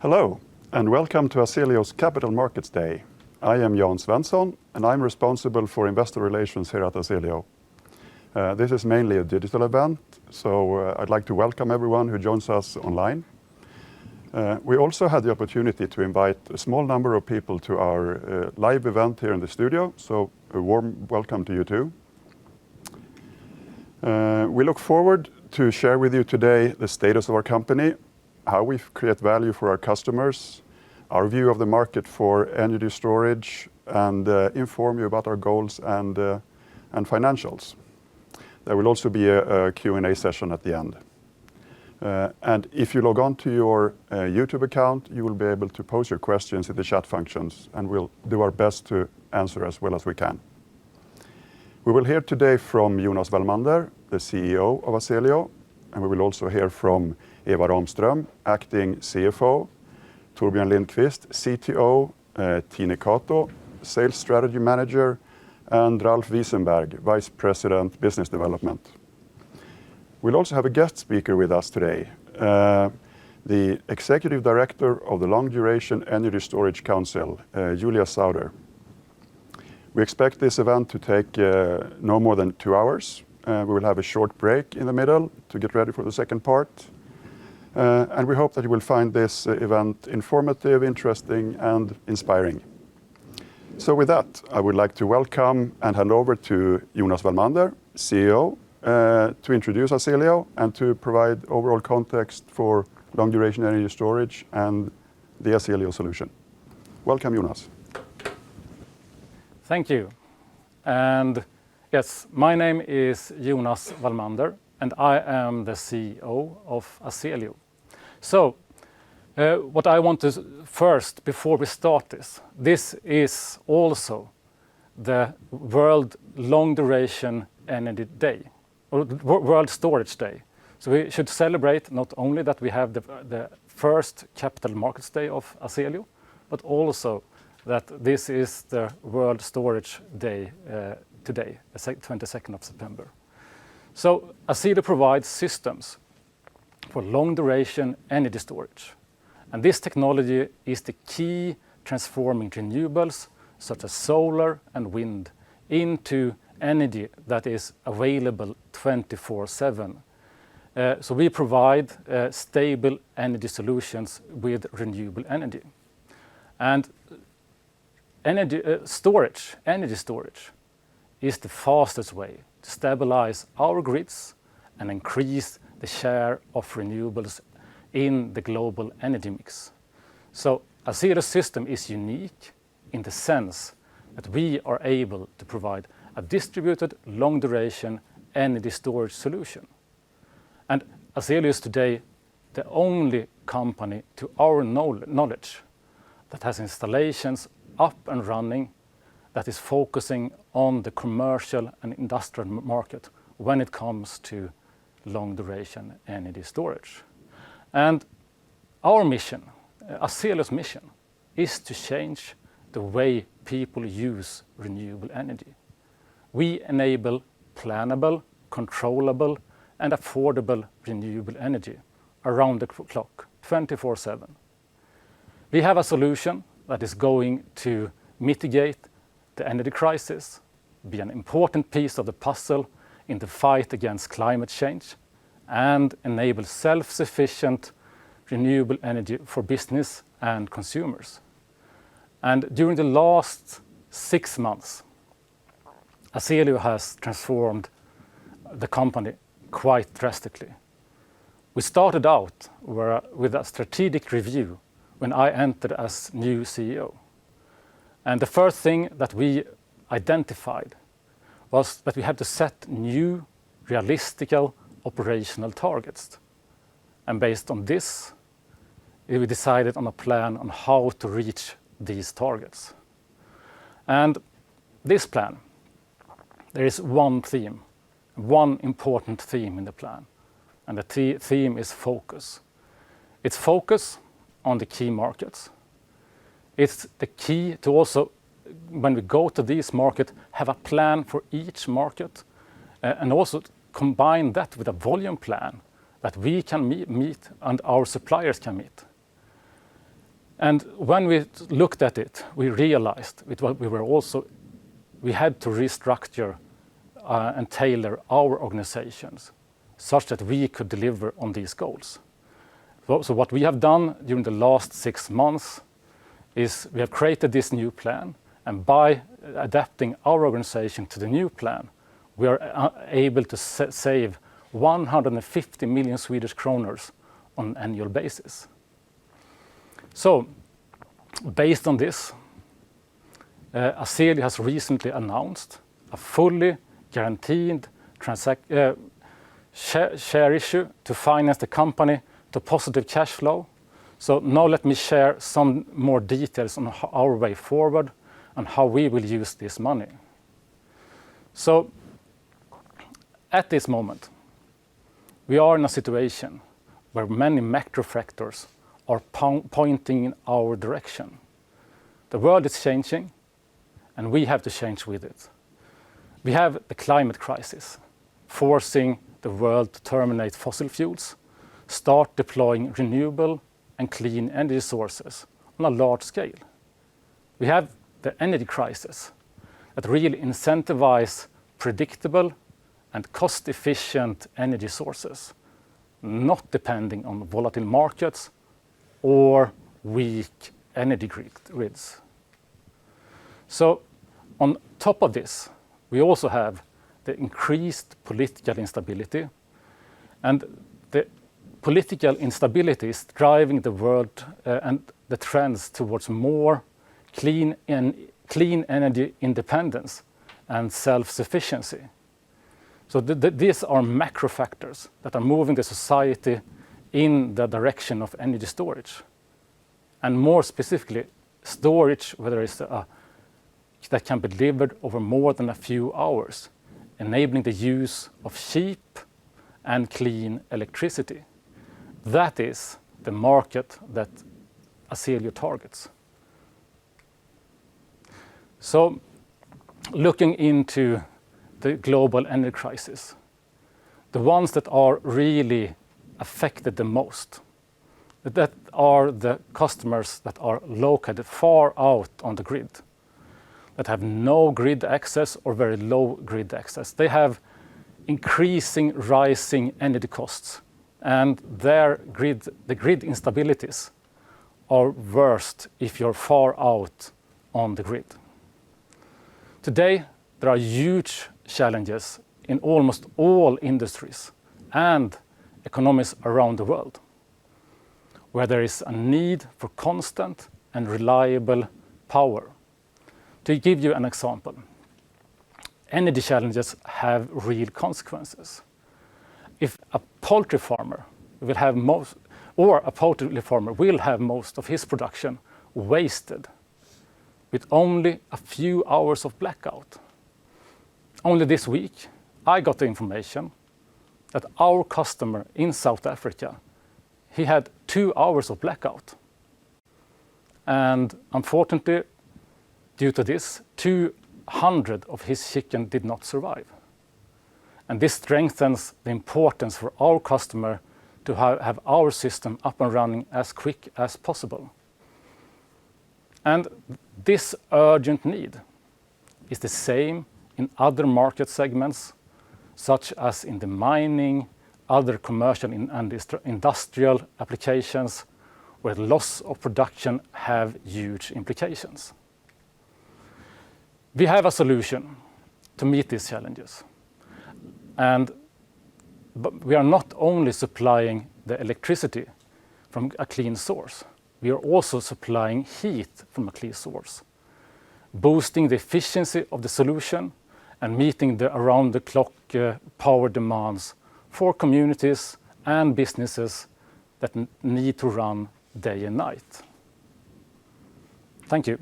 Hello, and welcome to Azelio's Capital Markets Day. I am Jan Svensson, and I'm responsible for investor relations here at Azelio. This is mainly a digital event, so I'd like to welcome everyone who joins us online. We also had the opportunity to invite a small number of people to our live event here in the studio, so a warm welcome to you too. We look forward to share with you today the status of our company, how we create value for our customers, our view of the market for energy storage, and inform you about our goals and financials. There will also be a Q&A session at the end. And if you log on to your YouTube account, you will be able to post your questions in the chat functions, and we'll do our best to answer as well as we can. We will hear today from Jonas Wallmander, the CEO of Azelio, and we will also hear from Eva Ramström, acting CFO, Torbjörn Lindqvist, CTO, Tine Kato, Sales Strategy Manager, and Ralf Wiesenberg, Vice President, Business Development. We'll also have a guest speaker with us today, the Executive Director of the Long Duration Energy Storage Council, Julia Sauder. We expect this event to take no more than 2 hours. We will have a short break in the middle to get ready for the second part. And we hope that you will find this event informative, interesting, and inspiring. So with that, I would like to welcome and hand over to Jonas Wallmander, CEO, to introduce Azelio and to provide overall context for long duration energy storage and the Azelio solution. Welcome, Jonas. Thank you. And yes, my name is Jonas Wallmander, and I am the CEO of Azelio. So, what I want to first, before we start this is also the World Long Duration Energy Day, or World Storage Day. So we should celebrate not only that we have the first Capital Markets Day of Azelio, but also that this is the World Storage Day today, the 22nd of September. So Azelio provides systems for long duration energy storage. And this technology is the key transforming renewables such as solar and wind into energy that is available 24/7. So we provide stable energy solutions with renewable energy. And energy storage is the fastest way to stabilize our grids and increase the share of renewables in the global energy mix. So Azelio's system is unique in the sense that we are able to provide a distributed long-duration energy storage solution. And Azelio is today the only company, to our knowledge, that has installations up and running that is focusing on the commercial and industrial market when it comes to long-duration energy storage. And our mission, Azelio's mission, is to change the way people use renewable energy. We enable plannable, controllable, and affordable renewable energy around the clock, 24/7. We have a solution that is going to mitigate the energy crisis, be an important piece of the puzzle in the fight against climate change, and enable self-sufficient renewable energy for business and consumers. And during the last 6 months, Azelio has transformed the company quite drastically. We started out with a strategic review when I entered as new CEO. And the first thing that we identified was that we had to set new, realistic operational targets. And based on this, we decided on a plan on how to reach these targets. And this plan, there is one theme, one important theme in the plan. And the theme is focus. It's focus on the key markets. It's the key to also, when we go to this market, have a plan for each market, and also combine that with a volume plan that we can meet and our suppliers can meet. And when we looked at it, we realized we had to restructure and tailor our organizations such that we could deliver on these goals. So what we have done during the last 6 months is we have created this new plan, and by adapting our organization to the new plan, we are able to save 150 million Swedish kronor on an annual basis. So, based on this, Azelio has recently announced a fully guaranteed share issue to finance the company to positive cash flow. So now let me share some more details on our way forward and how we will use this money. So at this moment, we are in a situation where many macro factors are pointing in our direction. The world is changing, and we have to change with it. We have the climate crisis, forcing the world to terminate fossil fuels, start deploying renewable and clean energy sources on a large scale. We have the energy crisis that really incentivize predictable and cost-efficient energy sources, not depending on volatile markets or weak energy grids. So on top of this, we also have the increased political instability, and the political instability is driving the world and the trends towards more clean energy independence and self-sufficiency. So these are macro factors that are moving the society in the direction of energy storage. And more specifically, storage, whether it's that can be delivered over more than a few hours, enabling the use of cheap and clean electricity. That is the market that Azelio targets. So, looking into the global energy crisis, the ones that are really affected the most, that are the customers that are located far out on the grid, that have no grid access or very low grid access. They have increasing, rising energy costs, and the grid instabilities are worst if you're far out on the grid. Today, there are huge challenges in almost all industries and economies around the world, where there is a need for constant and reliable power. To give you an example, energy challenges have real consequences. If a poultry farmer will have most of his production wasted with only a few hours of blackout. Only this week, I got the information that our customer in South Africa, he had 2 hours of blackout. And unfortunately, due to this, 200 of his chicken did not survive. And this strengthens the importance for our customer to have our system up and running as quick as possible. And this urgent need is the same in other market segments, such as in the mining, other commercial and industrial applications, where loss of production have huge implications. We have a solution to meet these challenges. But we are not only supplying the electricity from a clean source, we are also supplying heat from a clean source, boosting the efficiency of the solution and meeting the around-the-clock power demands for communities and businesses that need to run day and night. Thank you.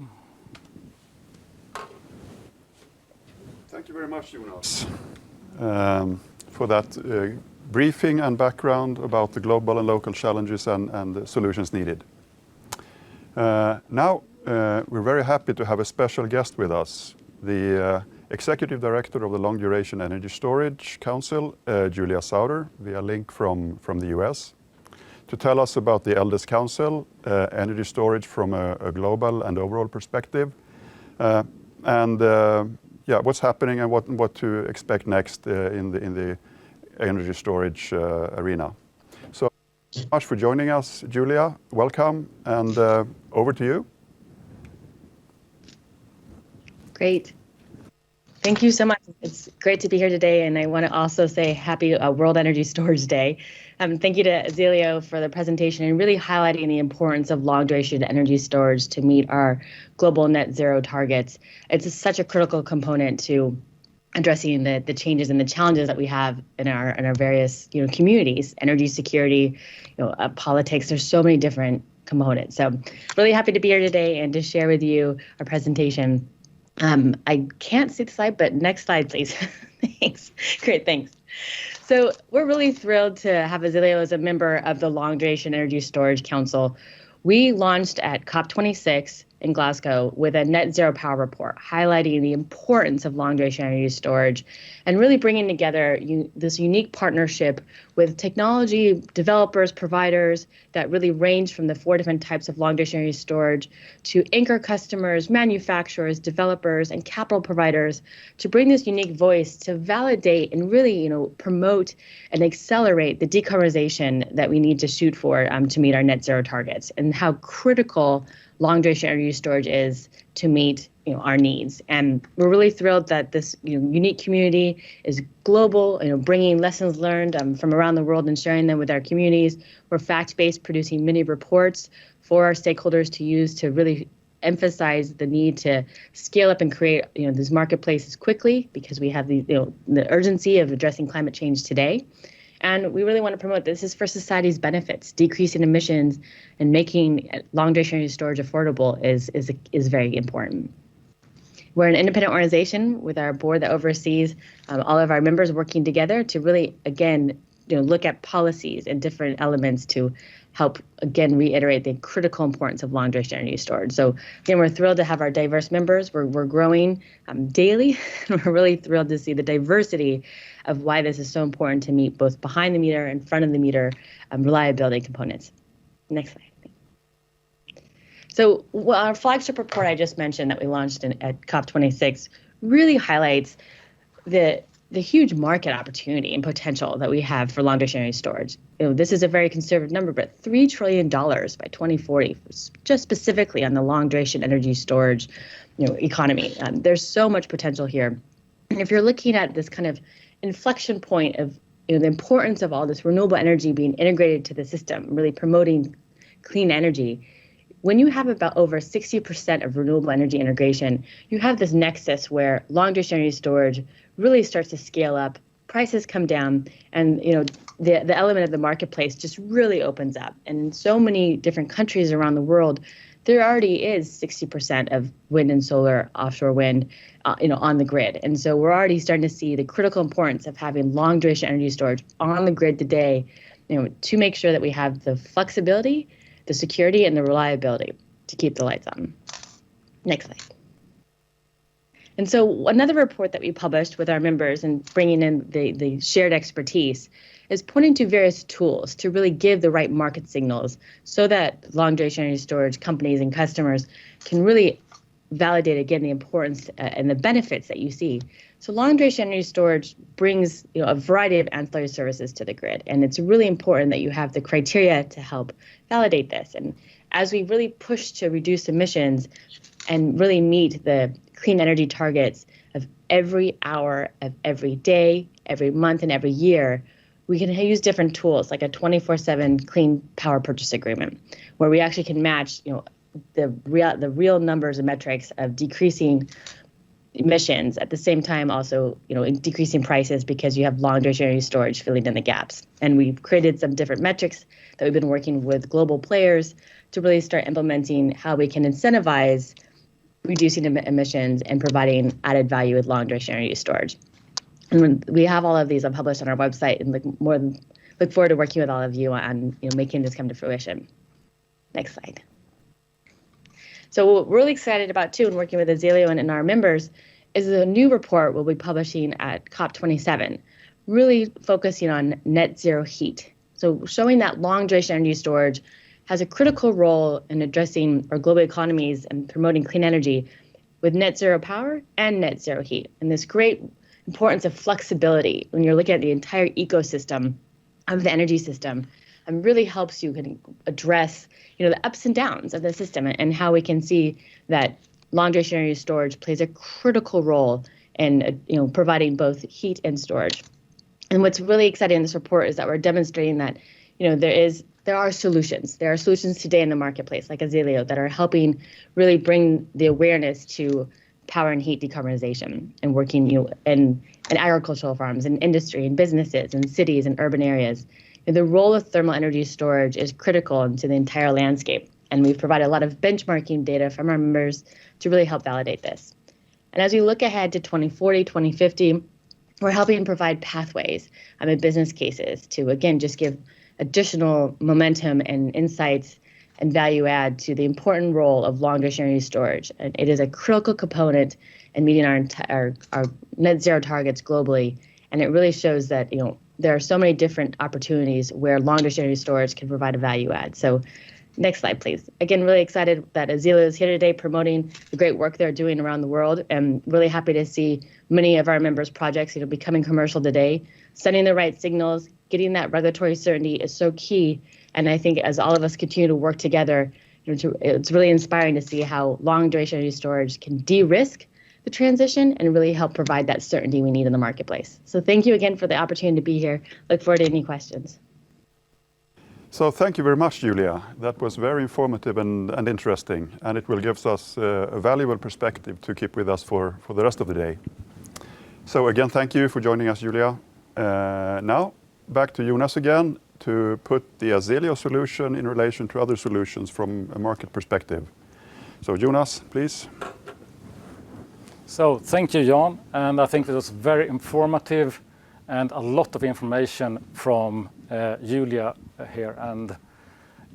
Thank you very much, Jonas, for that briefing and background about the global and local challenges and the solutions needed. Now, we're very happy to have a special guest with us, the Executive Director of the Long Duration Energy Storage Council, Julia Sauter, via link from the US, to tell us about the Elders Council, energy storage from a global and overall perspective, what's happening and what to expect next in the energy storage arena. So, thank you so much for joining us, Julia. Welcome, and over to you. Great. Thank you so much. It's great to be here today, and I want to also say happy World Energy Storage Day. Thank you to Azelio for the presentation and really highlighting the importance of long-duration energy storage to meet our global net zero targets. It's such a critical component to addressing the changes and the challenges that we have in our various communities, energy security, politics. There's so many different components. So really happy to be here today and to share with you our presentation. I can't see the slide, but next slide, please. Thanks. Great, thanks. So we're really thrilled to have Azelio as a member of the Long Duration Energy Storage Council. We launched at COP26 in Glasgow with a net zero power report, highlighting the importance of long duration energy storage and really bringing together this unique partnership with technology developers, providers that really range from the 4 different types of long duration energy storage to anchor customers, manufacturers, developers, and capital providers to bring this unique voice to validate and really promote and accelerate the decarbonization that we need to shoot for to meet our net zero targets, and how critical long duration energy storage is to meet our needs. And we're really thrilled that this unique community is global, bringing lessons learned from around the world and sharing them with our communities. We're fact-based, producing many reports for our stakeholders to use to really emphasize the need to scale up and create these marketplaces quickly, because we have the urgency of addressing climate change today. And we really want to promote this is for society's benefits. Decreasing emissions and making long duration energy storage affordable is very important. We're an independent organization with our board that oversees all of our members working together to really, again, look at policies and different elements to help, again, reiterate the critical importance of long duration energy storage. So again, we're thrilled to have our diverse members. We're growing daily, and we're really thrilled to see the diversity of why this is so important to meet both behind the meter and front of the meter reliability components. Next slide. So our flagship report I just mentioned that we launched at COP26 really highlights the huge market opportunity and potential that we have for long duration energy storage. This is a very conservative number, but $3 trillion by 2040, just specifically on the long duration energy storage economy. There's so much potential here. And if you're looking at this kind of inflection point of the importance of all this renewable energy being integrated to the system, really promoting clean energy, when you have about over 60% of renewable energy integration, you have this nexus where long duration energy storage really starts to scale up, prices come down, and the element of the marketplace just really opens up. And in so many different countries around the world, there already is 60% of wind and solar, offshore wind, on the grid. And so we're already starting to see the critical importance of having long duration energy storage on the grid today, to make sure that we have the flexibility, the security, and the reliability to keep the lights on. Next slide. And so another report that we published with our members and bringing in the shared expertise is pointing to various tools to really give the right market signals so that long duration energy storage companies and customers can really validate, again, the importance and the benefits that you see. So long duration energy storage brings a variety of ancillary services to the grid, and it's really important that you have the criteria to help validate this. And as we really push to reduce emissions and really meet the clean energy targets of every hour of every day, every month, and every year, we can use different tools like a 24/7 clean power purchase agreement, where we actually can match the real numbers and metrics of decreasing emissions at the same time also decreasing prices, because you have long duration energy storage filling in the gaps. And we've created some different metrics that we've been working with global players to really start implementing how we can incentivize reducing emissions and providing added value with long duration energy storage. And we have all of these published on our website, and look forward to working with all of you on making this come to fruition. Next slide. So what we're really excited about too, and working with Azelio and our members, is a new report we'll be publishing at COP27, really focusing on net zero heat. So showing that long duration energy storage has a critical role in addressing our global economies and promoting clean energy with net zero power and net zero heat. And this great importance of flexibility when you're looking at the entire ecosystem of the energy system really helps you address the ups and downs of the system, and how we can see that long duration energy storage plays a critical role in providing both heat and storage. And what's really exciting in this report is that we're demonstrating that there are solutions. There are solutions today in the marketplace, like Azelio, that are helping really bring the awareness to power and heat decarbonization, and working in agricultural farms, and industry, and businesses, and cities, and urban areas. The role of thermal energy storage is critical into the entire landscape, and we've provided a lot of benchmarking data from our members to really help validate this. And as we look ahead to 2040, 2050, we're helping provide pathways and business cases to, again, just give additional momentum and insights and value add to the important role of long duration energy storage. And it is a critical component in meeting our net zero targets globally. And it really shows that there are so many different opportunities where long duration energy storage can provide a value add. So next slide, please. Again, really excited that Azelio is here today promoting the great work they're doing around the world, and really happy to see many of our members' projects becoming commercial today. Sending the right signals, getting that regulatory certainty is so key. And I think as all of us continue to work together, it's really inspiring to see how long duration energy storage can de-risk the transition and really help provide that certainty we need in the marketplace. So thank you again for the opportunity to be here. Look forward to any questions. So thank you very much, Julia. That was very informative and interesting, and it will give us a valuable perspective to keep with us for the rest of the day. So again, thank you for joining us, Julia. Now, back to Jonas again to put the Azelio solution in relation to other solutions from a market perspective. So Jonas, please. So thank you, Jan, and I think it was very informative and a lot of information from Julia here. And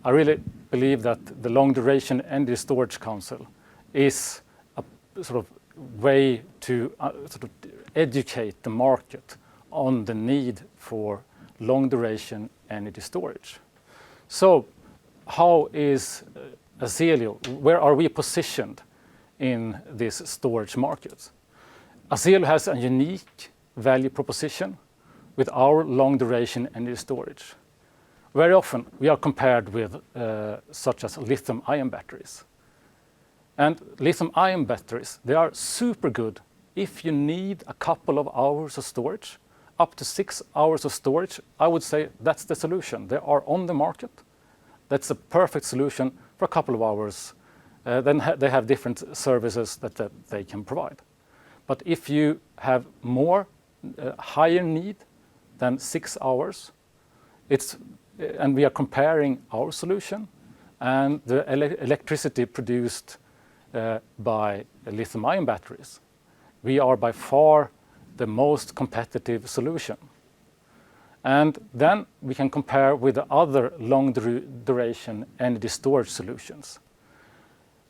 I really believe that the Long Duration Energy Storage Council is a sort of way to sort of educate the market on the need for long duration energy storage. So how is Azelio, where are we positioned in this storage market? Azelio has a unique value proposition with our long duration energy storage. Very often we are compared with such as lithium-ion batteries. And lithium-ion batteries, they are super good if you need a couple of hours of storage, up to 6 hours of storage. I would say that's the solution. They are on the market. That's a perfect solution for a couple of hours. Then they have different services that they can provide. But if you have more, higher need than 6 hours, and we are comparing our solution and the electricity produced by lithium-ion batteries, we are by far the most competitive solution. And then we can compare with the other long duration energy storage solutions.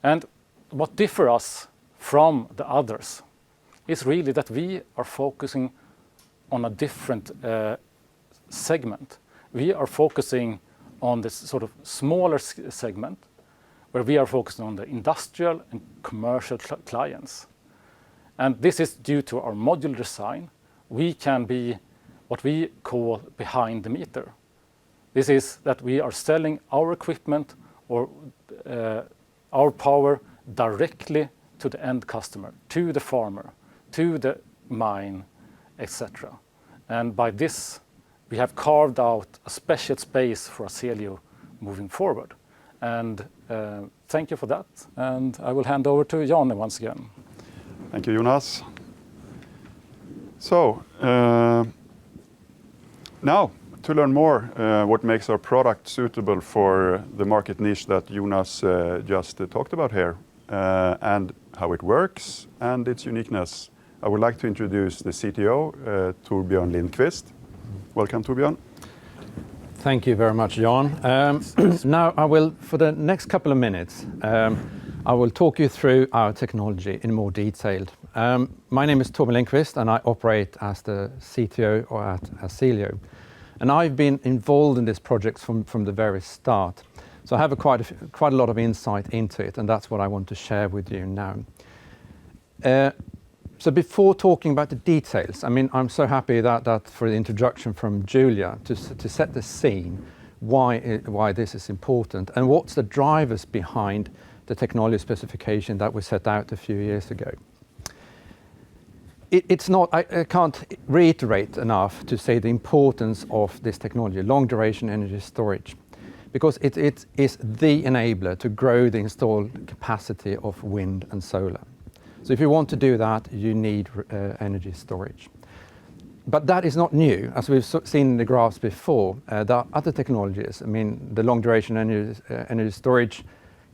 And what differs us from the others is really that we are focusing on a different segment. We are focusing on this sort of smaller segment where we are focusing on the industrial and commercial clients. And this is due to our modular design. We can be what we call behind the meter. This is that we are selling our equipment or our power directly to the end customer, to the farmer, to the mine, etc. And by this, we have carved out a special space for Azelio moving forward. And thank you for that. And I will hand over to Jan once again. Thank you, Jonas. So now, to learn more what makes our product suitable for the market niche that Jonas just talked about here, and how it works and its uniqueness, I would like to introduce the CTO, Torbjörn Lindqvist. Welcome, Torbjörn. Thank you very much, Jan. Now I will, for the next couple of minutes, I will talk you through our technology in more detail. My name is Torbjörn Lindqvist and I operate as the CTO at Azelio. And I've been involved in this project from the very start. So I have quite a lot of insight into it, and that's what I want to share with you now. So before talking about the details, I mean, I'm so happy that for the introduction from Julia to set the scene, why this is important, and what's the drivers behind the technology specification that we set out a few years ago. It's not, I can't reiterate enough to say the importance of this technology, long duration energy storage, because it is the enabler to grow the installed capacity of wind and solar. So if you want to do that, you need energy storage. But that is not new. As we've seen in the graphs before, there are other technologies. I mean, the Long Duration Energy Storage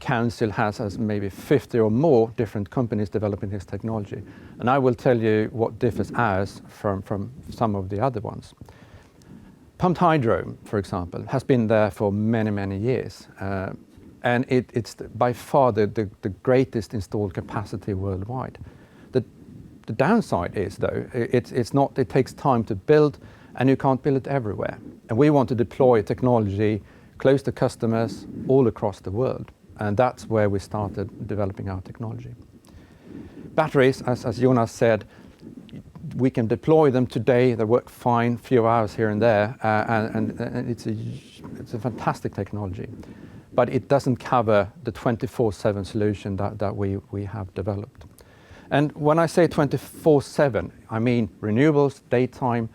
Council has maybe 50 or more different companies developing this technology. And I will tell you what differs ours from some of the other ones. Pumped hydro, for example, has been there for many, many years. And it's by far the greatest installed capacity worldwide. The downside is, though, it takes time to build, and you can't build it everywhere. And we want to deploy technology close to customers all across the world. And that's where we started developing our technology. Batteries, as Jonas said, we can deploy them today. They work fine, few hours here and there, and it's a fantastic technology. But it doesn't cover the 24/7 solution that we have developed. And when I say 24/7, I mean renewables, daytime,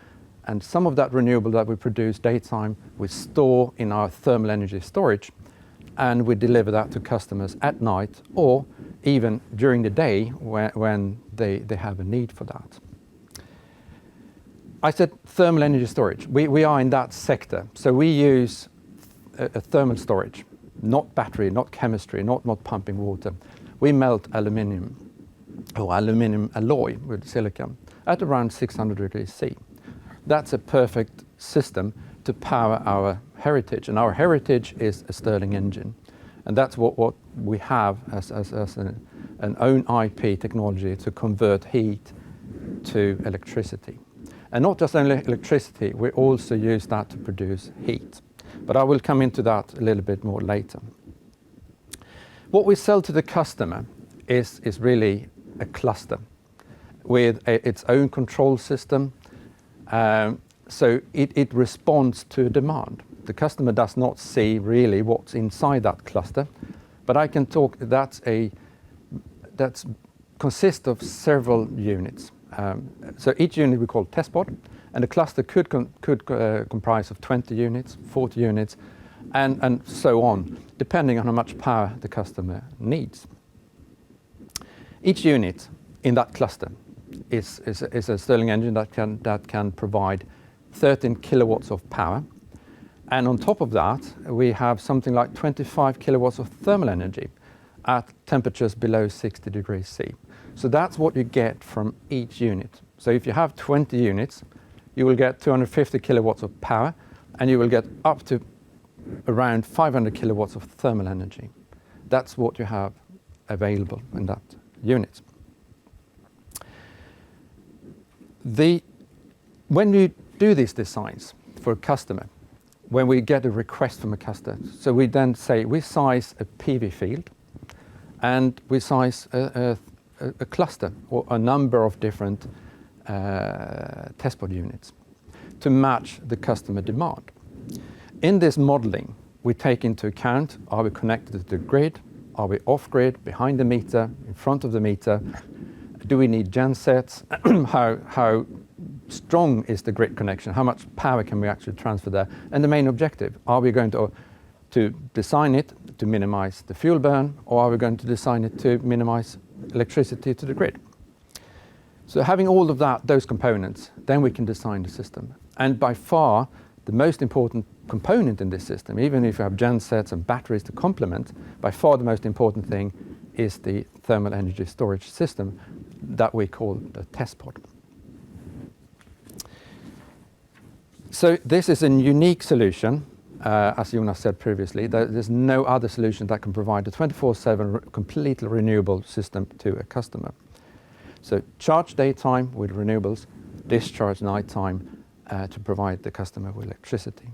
and some of that renewable that we produce daytime, we store in our thermal energy storage, and we deliver that to customers at night or even during the day when they have a need for that. I said thermal energy storage. We are in that sector. So we use a thermal storage, not battery, not chemistry, not pumping water. We melt aluminium or aluminium alloy with silicon at around 600 degrees C. That's a perfect system to power our heritage, and our heritage is a Stirling engine. And that's what we have as an own IP technology to convert heat to electricity. And not just only electricity, we also use that to produce heat. But I will come into that a little bit more later. What we sell to the customer is really a cluster with its own control system. So it responds to demand. The customer does not see really what's inside that cluster, but I can talk, that consists of several units. So each unit we call TES.POD, and the cluster could comprise of 20 units, 40 units, and so on, depending on how much power the customer needs. Each unit in that cluster is a Stirling engine that can provide 13 kilowatts of power. And on top of that, we have something like 25 kilowatts of thermal energy at temperatures below 60 degrees C. So that's what you get from each unit. So if you have 20 units, you will get 250 kilowatts of power, and you will get up to around 500 kilowatts of thermal energy. That's what you have available in that unit. When you do these designs for a customer, when we get a request from a customer, so we then say we size a PV field, and we size a cluster or a number of different TES.POD units to match the customer demand. In this modeling, we take into account, are we connected to the grid? Are we off-grid, behind the meter, in front of the meter? Do we need gensets? How strong is the grid connection? How much power can we actually transfer there? And the main objective, are we going to design it to minimize the fuel burn, or are we going to design it to minimize electricity to the grid? So having all of those components, then we can design the system. And by far, the most important component in this system, even if you have gensets and batteries to complement, by far the most important thing is the thermal energy storage system that we call the TES.POD. So this is a unique solution, as Jonas said previously. There's no other solution that can provide a 24/7 completely renewable system to a customer. So charge daytime with renewables, discharge nighttime to provide the customer with electricity.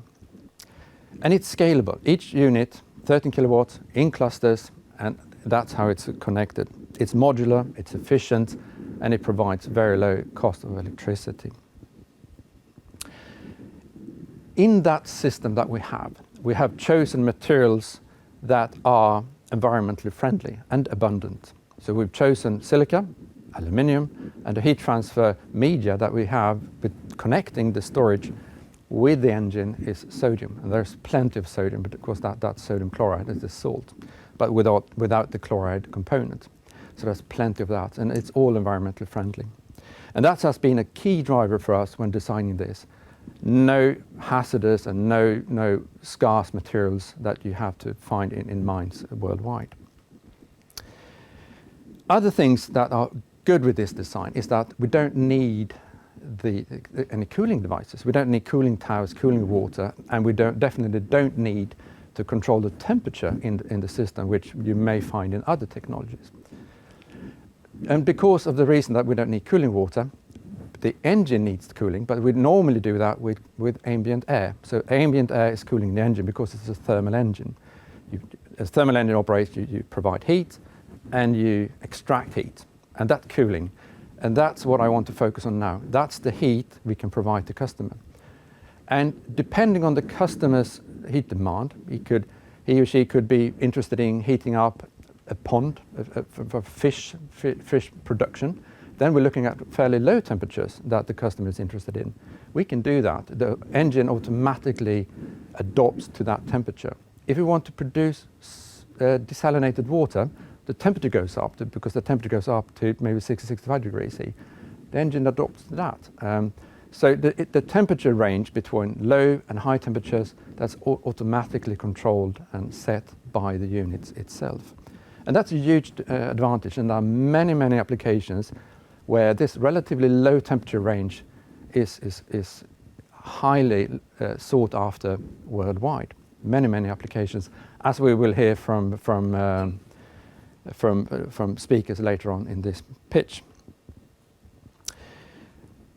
And it's scalable. Each unit, 13 kilowatts in clusters, and that's how it's connected. It's modular, it's efficient, and it provides very low cost of electricity. In that system that we have chosen materials that are environmentally friendly and abundant. So we've chosen silica, aluminium, and the heat transfer media that we have with connecting the storage with the engine is sodium. And there's plenty of sodium, but of course that sodium chloride is a salt, but without the chloride component. So there's plenty of that, and it's all environmentally friendly. And that has been a key driver for us when designing this. No hazardous and no scarce materials that you have to find in mines worldwide. Other things that are good with this design is that we don't need any cooling devices. We don't need cooling towers, cooling water, and we definitely don't need to control the temperature in the system, which you may find in other technologies. And because of the reason that we don't need cooling water, the engine needs cooling, but we normally do that with ambient air. So ambient air is cooling the engine because it's a thermal engine. As thermal engine operates, you provide heat and you extract heat, and that's cooling. And that's what I want to focus on now. That's the heat we can provide the customer. And depending on the customer's heat demand, he or she could be interested in heating up a pond for fish production. Then we're looking at fairly low temperatures that the customer is interested in. We can do that. The engine automatically adapts to that temperature. If we want to produce desalinated water, the temperature goes up because the temperature goes up to maybe 60-65 degrees C. The engine adapts to that. So the temperature range between low and high temperatures, that's automatically controlled and set by the unit itself. And that's a huge advantage, and there are many, many applications where this relatively low temperature range is highly sought after worldwide. Many, many applications, as we will hear from speakers later on in this pitch.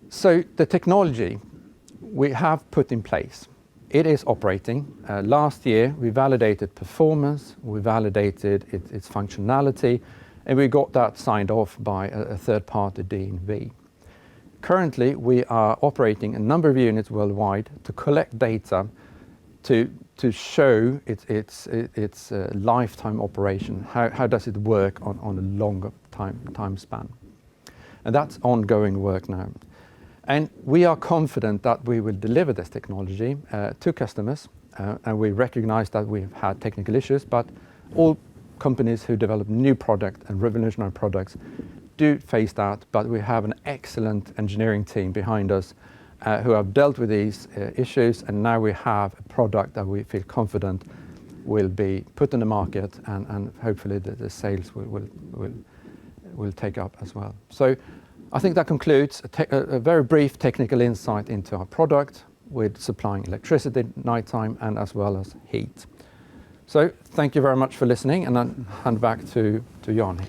So the technology we have put in place, it is operating. Last year we validated performance, we validated its functionality, and we got that signed off by a third-party D&V. Currently we are operating a number of units worldwide to collect data to show its lifetime operation. How does it work on a longer time span? And that's ongoing work now. And we are confident that we will deliver this technology to customers, and we recognize that we've had technical issues, but all companies who develop new product and revolutionary products do face that, but we have an excellent engineering team behind us who have dealt with these issues, and now we have a product that we feel confident will be put in the market, and hopefully the sales will take up as well. So I think that concludes a very brief technical insight into our product with supplying electricity at night time and as well as heat. So thank you very much for listening, and I'll hand back to Jan.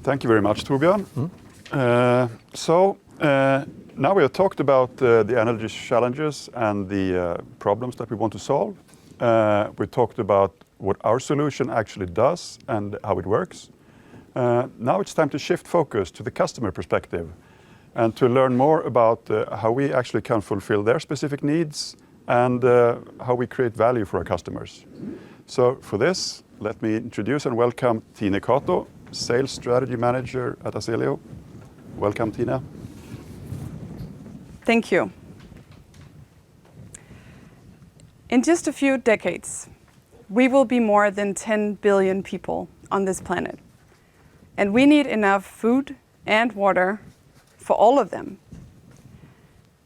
Thank you very much, Torbjörn. Now we have talked about the energy challenges and the problems that we want to solve. We talked about what our solution actually does and how it works. Now it's time to shift focus to the customer perspective and to learn more about how we actually can fulfill their specific needs and how we create value for our customers. So for this, let me introduce and welcome Tine Kato, Sales Strategy Manager at Azelio. Welcome, Tina. Thank you. In just a few decades, we will be more than 10 billion people on this planet. And we need enough food and water for all of them.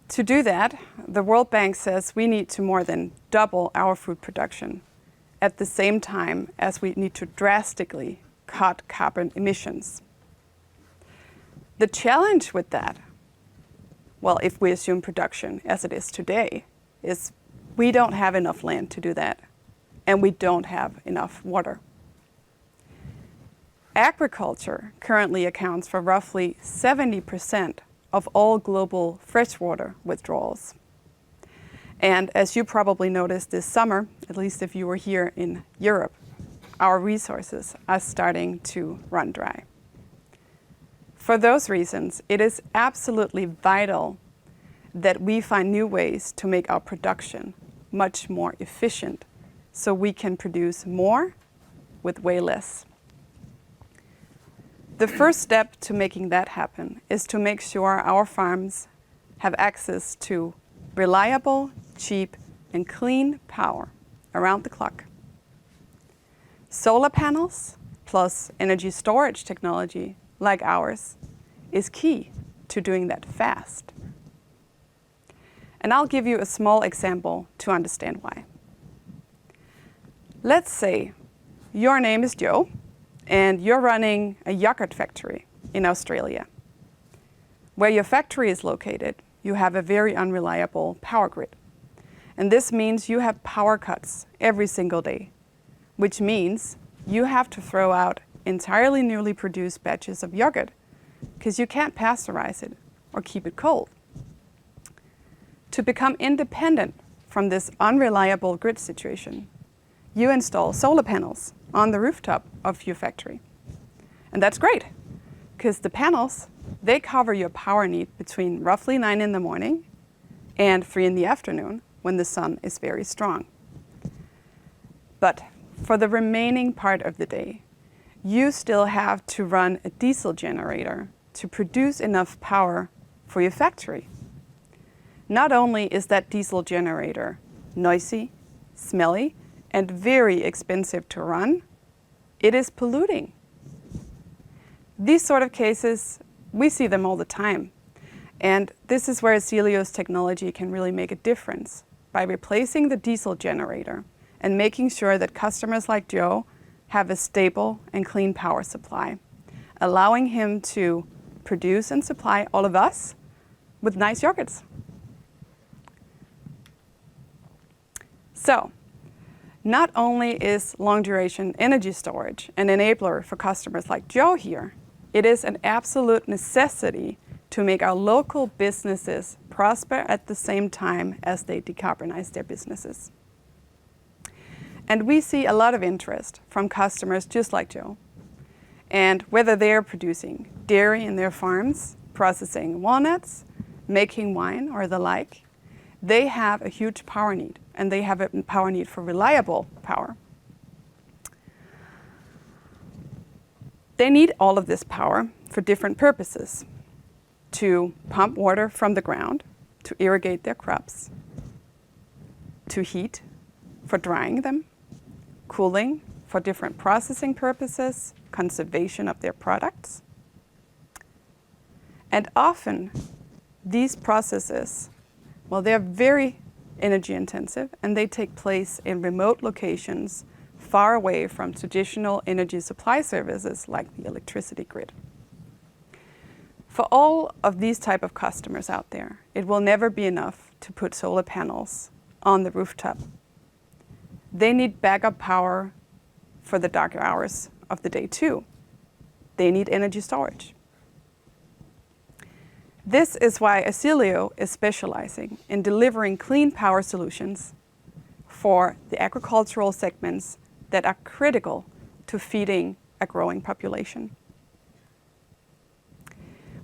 To do that, the World Bank says we need to more than double our food production at the same time as we need to drastically cut carbon emissions. The challenge with that, well, if we assume production as it is today, is we don't have enough land to do that, and we don't have enough water. Agriculture currently accounts for roughly 70% of all global freshwater withdrawals. And as you probably noticed this summer, at least if you were here in Europe, our resources are starting to run dry. For those reasons, it is absolutely vital that we find new ways to make our production much more efficient so we can produce more with way less. The first step to making that happen is to make sure our farms have access to reliable, cheap, and clean power around the clock. Solar panels plus energy storage technology like ours is key to doing that fast. And I'll give you a small example to understand why. Let's say your name is Joe and you're running a yogurt factory in Australia. Where your factory is located, you have a very unreliable power grid. And this means you have power cuts every single day, which means you have to throw out entirely newly produced batches of yogurt because you can't pasteurize it or keep it cold. To become independent from this unreliable grid situation, you install solar panels on the rooftop of your factory. And that's great, because the panels, they cover your power need between roughly 9 in the morning and 3 in the afternoon when the sun is very strong. But for the remaining part of the day, you still have to run a diesel generator to produce enough power for your factory. Not only is that diesel generator noisy, smelly, and very expensive to run, it is polluting. These sort of cases, we see them all the time. And this is where Azelio's technology can really make a difference by replacing the diesel generator and making sure that customers like Joe have a stable and clean power supply, allowing him to produce and supply all of us with nice yogurts. So, not only is long-duration energy storage an enabler for customers like Joe here, it is an absolute necessity to make our local businesses prosper at the same time as they decarbonize their businesses. And we see a lot of interest from customers just like Joe. And whether they're producing dairy in their farms, processing walnuts, making wine, or the like, they have a huge power need, and they have a power need for reliable power. They need all of this power for different purposes: to pump water from the ground, to irrigate their crops, to heat for drying them, cooling for different processing purposes, conservation of their products. And often these processes, well, they're very energy intensive and they take place in remote locations far away from traditional energy supply services like the electricity grid. For all of these type of customers out there, it will never be enough to put solar panels on the rooftop. They need backup power for the darker hours of the day too. They need energy storage. This is why Azelio is specializing in delivering clean power solutions for the agricultural segments that are critical to feeding a growing population.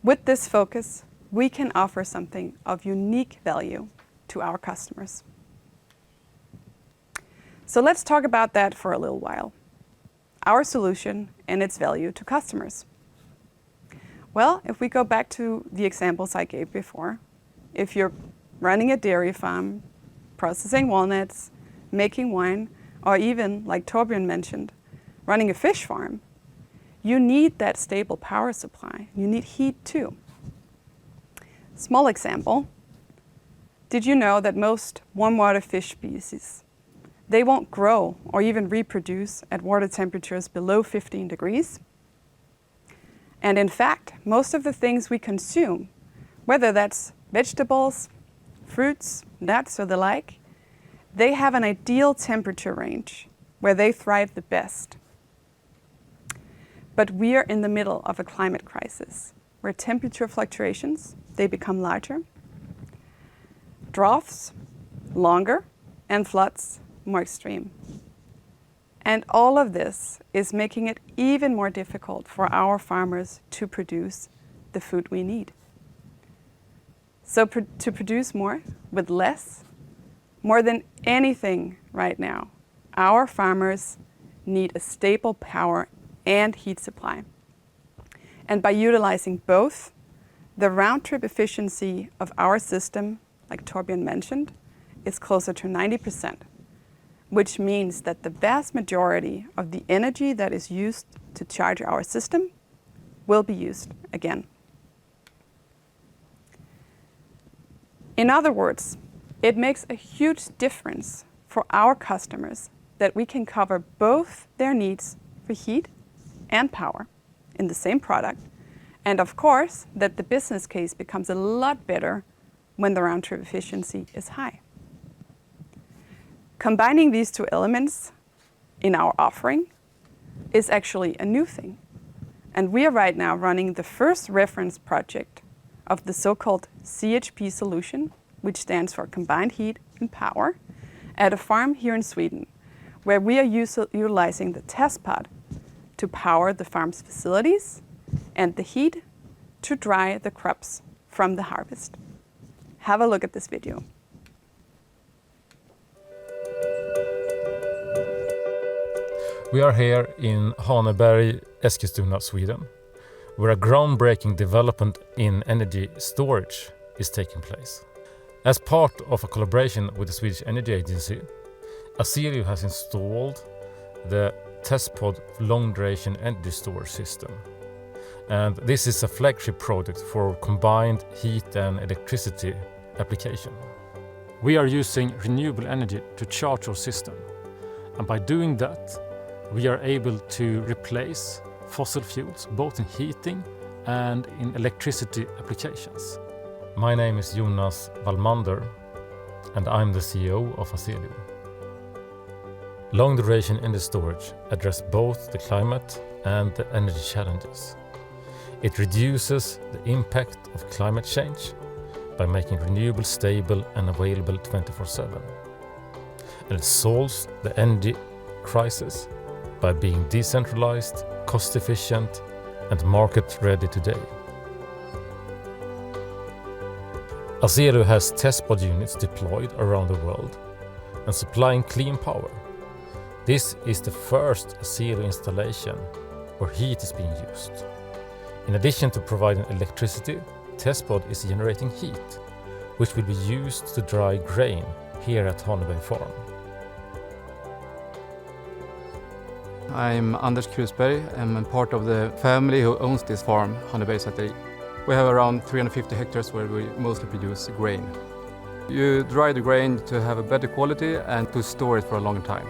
With this focus, we can offer something of unique value to our customers. So let's talk about that for a little while. Our solution and its value to customers. Well, if we go back to the examples I gave before, if you're running a dairy farm, processing walnuts, making wine, or even, like Torbjörn mentioned, running a fish farm, you need that stable power supply. You need heat too. Small example, did you know that most warm water fish species, they won't grow or even reproduce at water temperatures below 15 degrees? And in fact, most of the things we consume, whether that's vegetables, fruits, nuts, or the like, they have an ideal temperature range where they thrive the best. But we are in the middle of a climate crisis where temperature fluctuations, they become larger. Droughts, longer and floods more extreme. And all of this is making it even more difficult for our farmers to produce the food we need. So to produce more with less, more than anything right now, our farmers need a stable power and heat supply. And by utilizing both, the round-trip efficiency of our system, like Torbjörn mentioned, is closer to 90%, which means that the vast majority of the energy that is used to charge our system will be used again. In other words, it makes a huge difference for our customers that we can cover both their needs for heat and power in the same product, and of course, that the business case becomes a lot better when the round-trip efficiency is high. Combining these two elements in our offering is actually a new thing. And we are right now running the first reference project of the so-called CHP solution, which stands for Combined Heat and Power, at a farm here in Sweden, where we are utilizing the TES.POD to power the farm's facilities and the heat to dry the crops from the harvest. Have a look at this video. We are here in Haneberg, Eskilstuna, Sweden, where a groundbreaking development in energy storage is taking place. As part of a collaboration with the Swedish Energy Agency, Azelio has installed the TES.POD long-duration energy storage system. And this is a flagship product for combined heat and electricity application. We are using renewable energy to charge our system. And by doing that, we are able to replace fossil fuels, both in heating and in electricity applications. My name is Jonas Valmander, and I'm the CEO of Azelio. Long-duration energy storage addresses both the climate and the energy challenges. It reduces the impact of climate change by making renewables stable and available 24/7. And it solves the energy crisis by being decentralized, cost-efficient, and market-ready today. Azelio has TES.POD units deployed around the world and supplying clean power. This is the first Azelio installation where heat is being used. In addition to providing electricity, TES.POD is generating heat, which will be used to dry grain here at Haneberg Farm. I'm Anders Krusberg. I'm part of the family who owns this farm, Haneberg. We have around 350 hectares where we mostly produce grain. You dry the grain to have a better quality and to store it for a long time.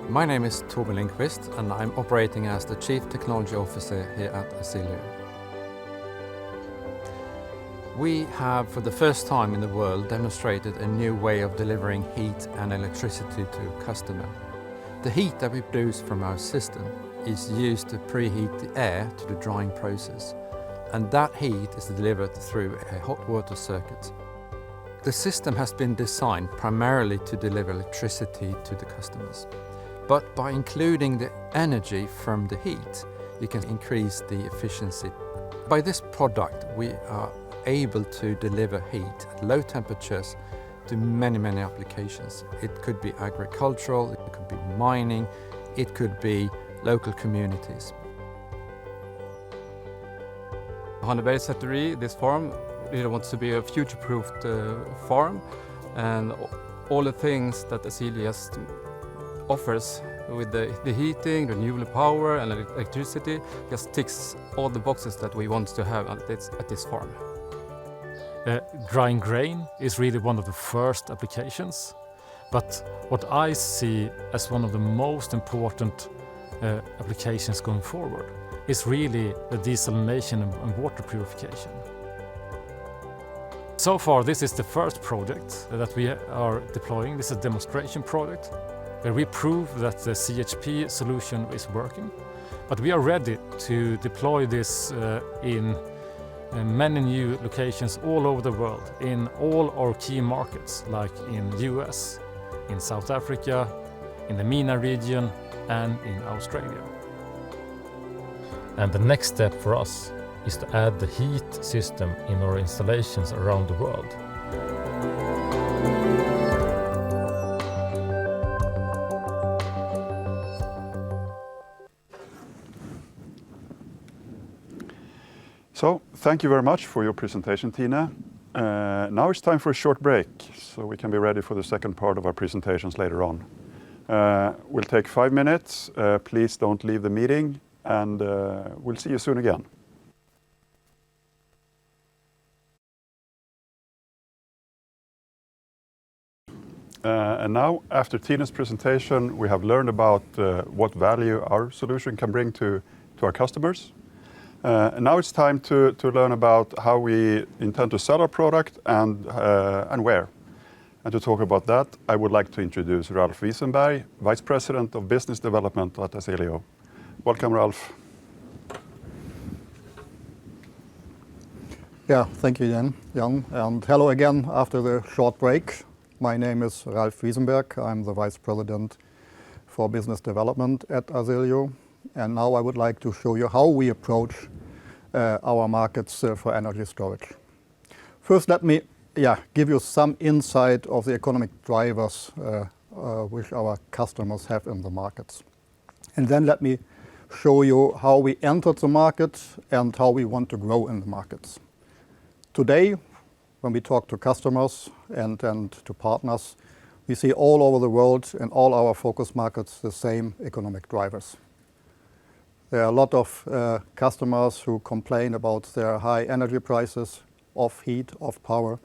My name is Torbjörn Lindqvist and I'm operating as the Chief Technology Officer here at Azelio. We have, for the first time in the world, demonstrated a new way of delivering heat and electricity to customer. The heat that we produce from our system is used to preheat the air to the drying process, and that heat is delivered through a hot water circuit. The system has been designed primarily to deliver electricity to the customers. But by including the energy from the heat, you can increase the efficiency. By this product, we are able to deliver heat at low temperatures to many applications. It could be agricultural, it could be mining, it could be local communities. Haneberg Säteri, this farm, really wants to be a future-proofed farm, and all the things that Azelio offers with the heating, renewable power and electricity just ticks all the boxes that we want to have at this farm. Drying grain is really one of the first applications, but what I see as one of the most important applications going forward is really the desalination and water purification. So far, this is the first project that we are deploying. This is a demonstration project where we prove that the CHP solution is working, but we are ready to deploy this in many new locations all over the world in all our key markets, like in US, in South Africa, in the MENA region and in Australia. And the next step for us is to add the heat system in our installations around the world. So, thank you very much for your presentation, Tina. Now it's time for a short break, so we can be ready for the second part of our presentations later on. We'll take 5 minutes. Please don't leave the meeting, and we'll see you soon again. And now, after Tina's presentation, we have learned about what value our solution can bring to our customers. And now it's time to learn about how we intend to sell our product and where. And to talk about that, I would like to introduce Ralf Wiesenberg, Vice President of Business Development at Azelio. Welcome, Ralf. Yeah, thank you, Jan. And hello again after the short break. My name is Ralf Wiesenberg. I'm the Vice President for Business Development at Azelio. And now I would like to show you how we approach our markets for energy storage. First, let me give you some insight of the economic drivers which our customers have in the markets. And then let me show you how we entered the market and how we want to grow in the markets. Today, when we talk to customers and to partners, we see all over the world in all our focus markets the same economic drivers. There are a lot of customers who complain about their high energy prices, of heat, of power,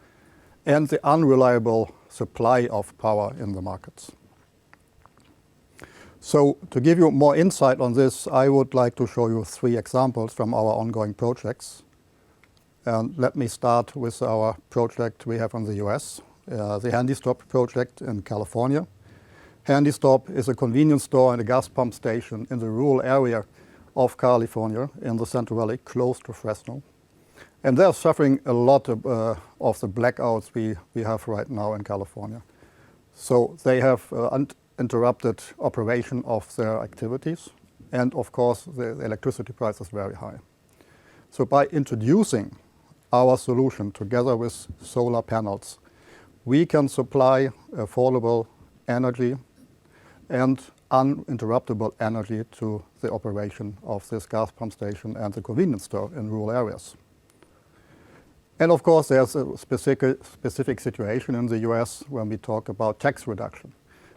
and the unreliable supply of power in the markets. So to give you more insight on this, I would like to show you 3 examples from our ongoing projects. And let me start with our project we have in the US, the Handy Stop project in California. Handy Stop is a convenience store and a gas pump station in the rural area of California in the Central Valley, close to Fresno. And they're suffering a lot of the blackouts we have right now in California. So they have uninterrupted operation of their activities. And of course, the electricity price is very high. So by introducing our solution together with solar panels, we can supply affordable energy and uninterruptible energy to the operation of this gas pump station and the convenience store in rural areas. And of course, there's a specific situation in the US when we talk about tax reduction.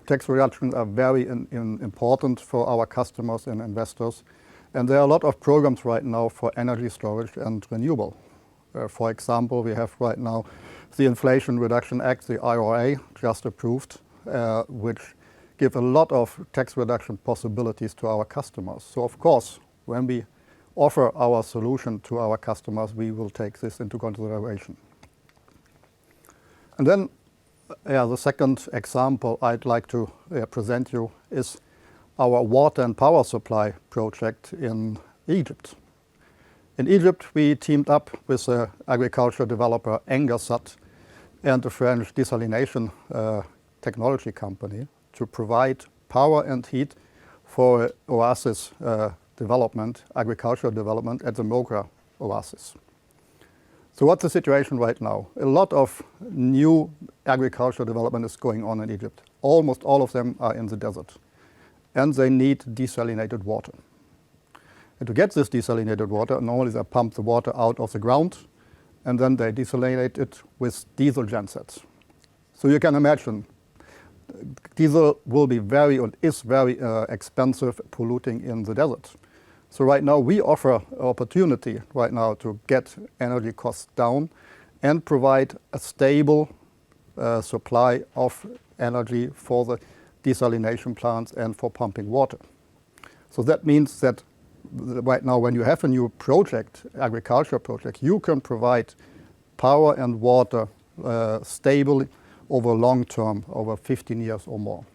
Tax reductions are very important for our customers and investors. And there are a lot of programs right now for energy storage and renewable. For example, we have right now the Inflation Reduction Act, the IRA, just approved, which give a lot of tax reduction possibilities to our customers. So of course, when we offer our solution to our customers, we will take this into consideration. And then the second example I'd like to present you is our water and power supply project in Egypt. In Egypt, we teamed up with the agriculture developer Engersat and the French desalination technology company to provide power and heat for oasis development, agricultural development at the Mogra oasis. So what's the situation right now? A lot of new agricultural development is going on in Egypt. Almost all of them are in the desert. And they need desalinated water. And to get this desalinated water, normally they pump the water out of the ground and then they desalinate it with diesel gensets. So you can imagine, diesel will be is very expensive, polluting in the desert. So right now we offer opportunity right now to get energy costs down and provide a stable supply of energy for the desalination plants and for pumping water. So that means that right now when you have a new project, agriculture project, you can provide power and water stably over long term, over 15 years or more.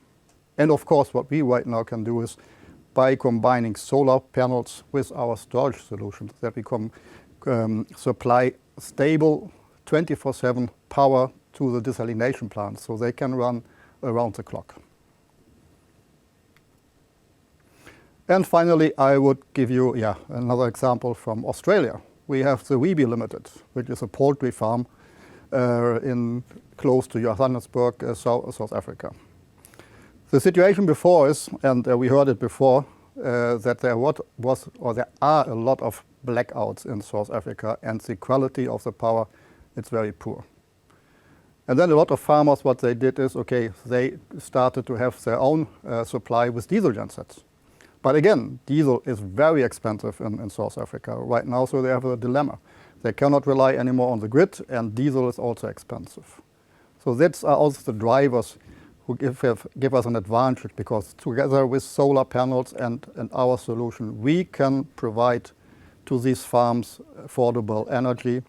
And of course what we right now can do is by combining solar panels with our storage solutions, that we supply stable 24/7 power to the desalination plant, so they can run around the clock. And finally, I would give you another example from Australia. We have the Weeby Limited, which is a poultry farm in close to Johannesburg, South Africa. The situation before is, and we heard it before, that there are a lot of blackouts in South Africa, and the quality of the power is very poor. And then a lot of farmers, what they did is, they started to have their own supply with diesel gensets. But again, diesel is very expensive in South Africa right now, so they have a dilemma. They cannot rely anymore on the grid, and diesel is also expensive. So these are also the drivers who give us an advantage, because together with solar panels and our solution, we can provide to these farms affordable energy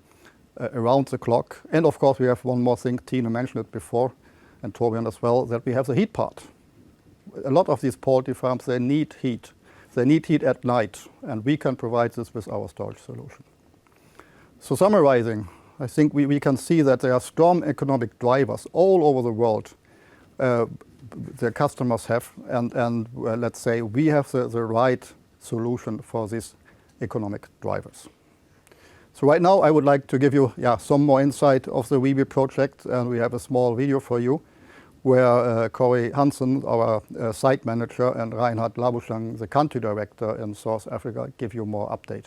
around the clock. And of course, we have one more thing, Tina mentioned it before, and Torbjörn as well, that we have the heat part. A lot of these poultry farms, they need heat. They need heat at night, and we can provide this with our storage solution. So summarizing, I think we can see that there are strong economic drivers all over the world the customers have, and let's say we have the right solution for these economic drivers. So right now I would like to give you some more insight of the Weeby project, and we have a small video for you where Corey Hansen, our site manager, and Reinhard Labuschagne, the country director in South Africa, give you more update.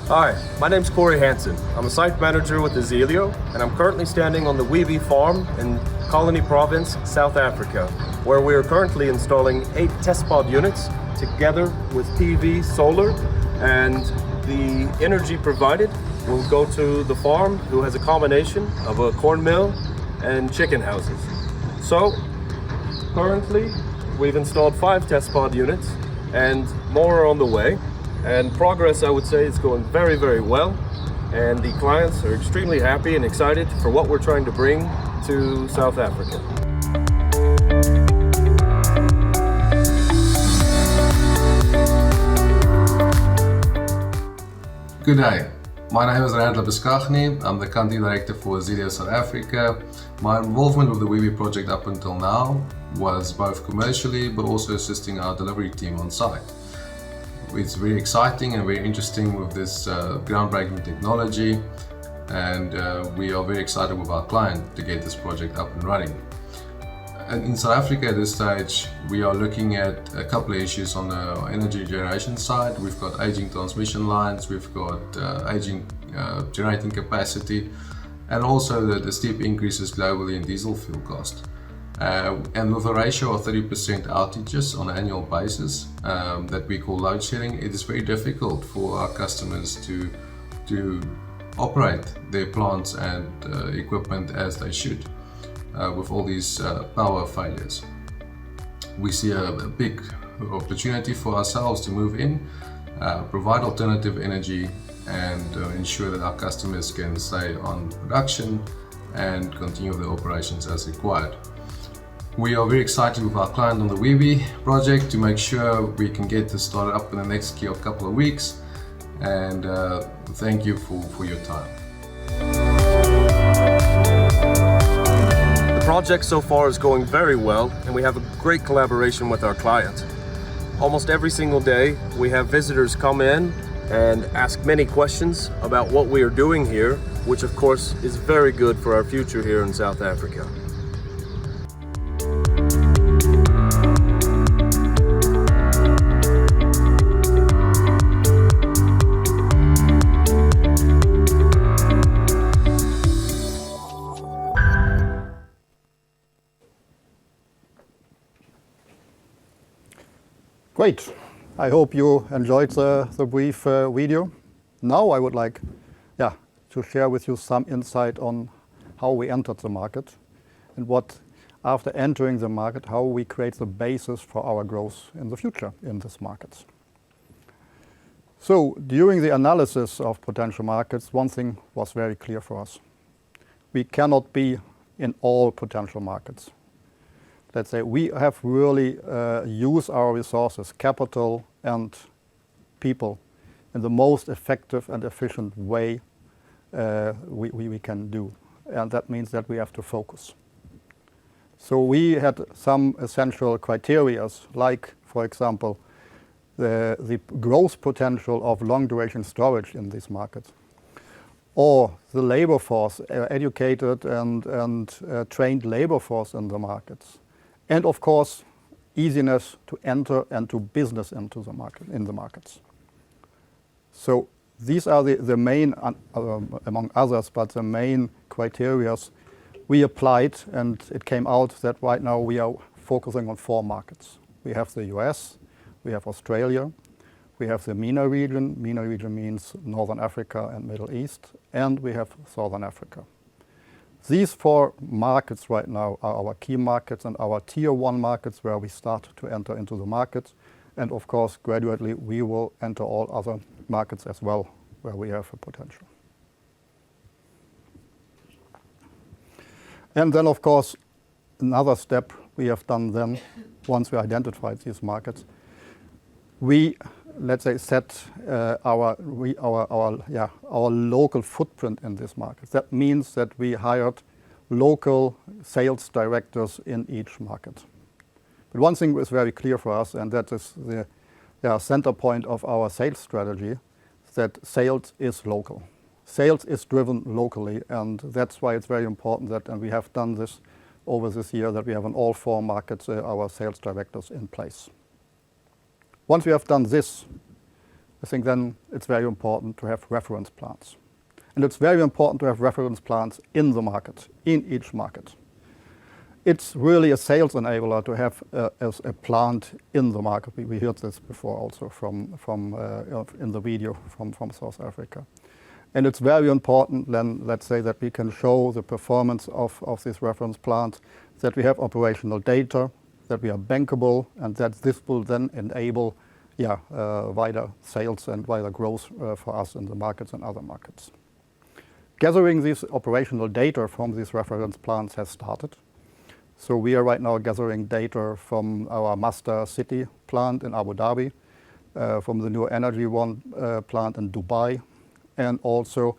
Hi, my name's Corey Hansen. I'm a site manager with Azelio, and I'm currently standing on the Weeby farm in Colony Province, South Africa, where we are currently installing 8 TES.POD units together with PV solar, and the energy provided will go to the farm, who has a combination of a corn mill and chicken houses. So currently we've installed 5 TES.POD units, and more are on the way. And progress, I would say, is going very, very well. And the clients are extremely happy and excited for what we're trying to bring to South Africa. Good day. My name is Reinhard Labuschagne. I'm the country director for Azelio South Africa. My involvement with the Weeby project up until now was both commercially, but also assisting our delivery team on site. It's very exciting and very interesting with this groundbreaking technology, and we are very excited with our client to get this project up and running. And in South Africa at this stage, we are looking at a couple of issues on the energy generation side. We've got aging transmission lines, we've got aging generating capacity, and also the steep increases globally in diesel fuel cost. And with a ratio of 30% outages on an annual basis that we call load shedding, it is very difficult for our customers to operate their plants and equipment as they should with all these power failures. We see a big opportunity for ourselves to move in, provide alternative energy, and ensure that our customers can stay on production and continue the operations as required. We are very excited with our client on the Weeby project to make sure we can get this started up in the next couple of weeks, and thank you for your time. The project so far is going very well, and we have a great collaboration with our client. Almost every single day we have visitors come in and ask many questions about what we are doing here, which of course is very good for our future here in South Africa. Great. I hope you enjoyed the brief video. Now I would like to share with you some insight on how we entered the market. and what, after entering the market, how we create the basis for our growth in the future in these markets. So during the analysis of potential markets, one thing was very clear for us. We cannot be in all potential markets. Let's say we have really used our resources, capital and people, in the most effective and efficient way we can do. And that means that we have to focus. So we had some essential criteria, like, for example, the growth potential of long-duration storage in these markets, or the labor force, educated and trained labor force in the markets, and of course, easiness to enter and to business into the market, in the markets. So these are the main, among others, but the main criteria we applied, and it came out that right now we are focusing on 4 markets. We have the US, we have Australia, we have the MENA region. MENA region means Northern Africa and Middle East, and we have Southern Africa. These 4 markets right now are our key markets and our tier 1 markets where we start to enter into the markets. And of course, gradually we will enter all other markets as well where we have a potential. And then of course, another step we have done then, once we identified these markets, we, let's say, set our local footprint in this market. That means that we hired local sales directors in each market. But one thing was very clear for us, and that is the center point of our sales strategy, that sales is local. Sales is driven locally, and that's why it's very important that, and we have done this over this year, that we have in all 4 markets our sales directors in place. Once we have done this, I think then it's very important to have reference plans. And it's very important to have reference plans in the market, in each market. It's really a sales enabler to have a plant in the market. We heard this before also from in the video from South Africa. And it's very important then, let's say, that we can show the performance of these reference plants, that we have operational data, that we are bankable, and that this will then enable wider sales and wider growth for us in the markets and other markets. Gathering this operational data from these reference plants has started. So we are right now gathering data from our master city plant in Abu Dhabi, from the new Energy One plant in Dubai, and also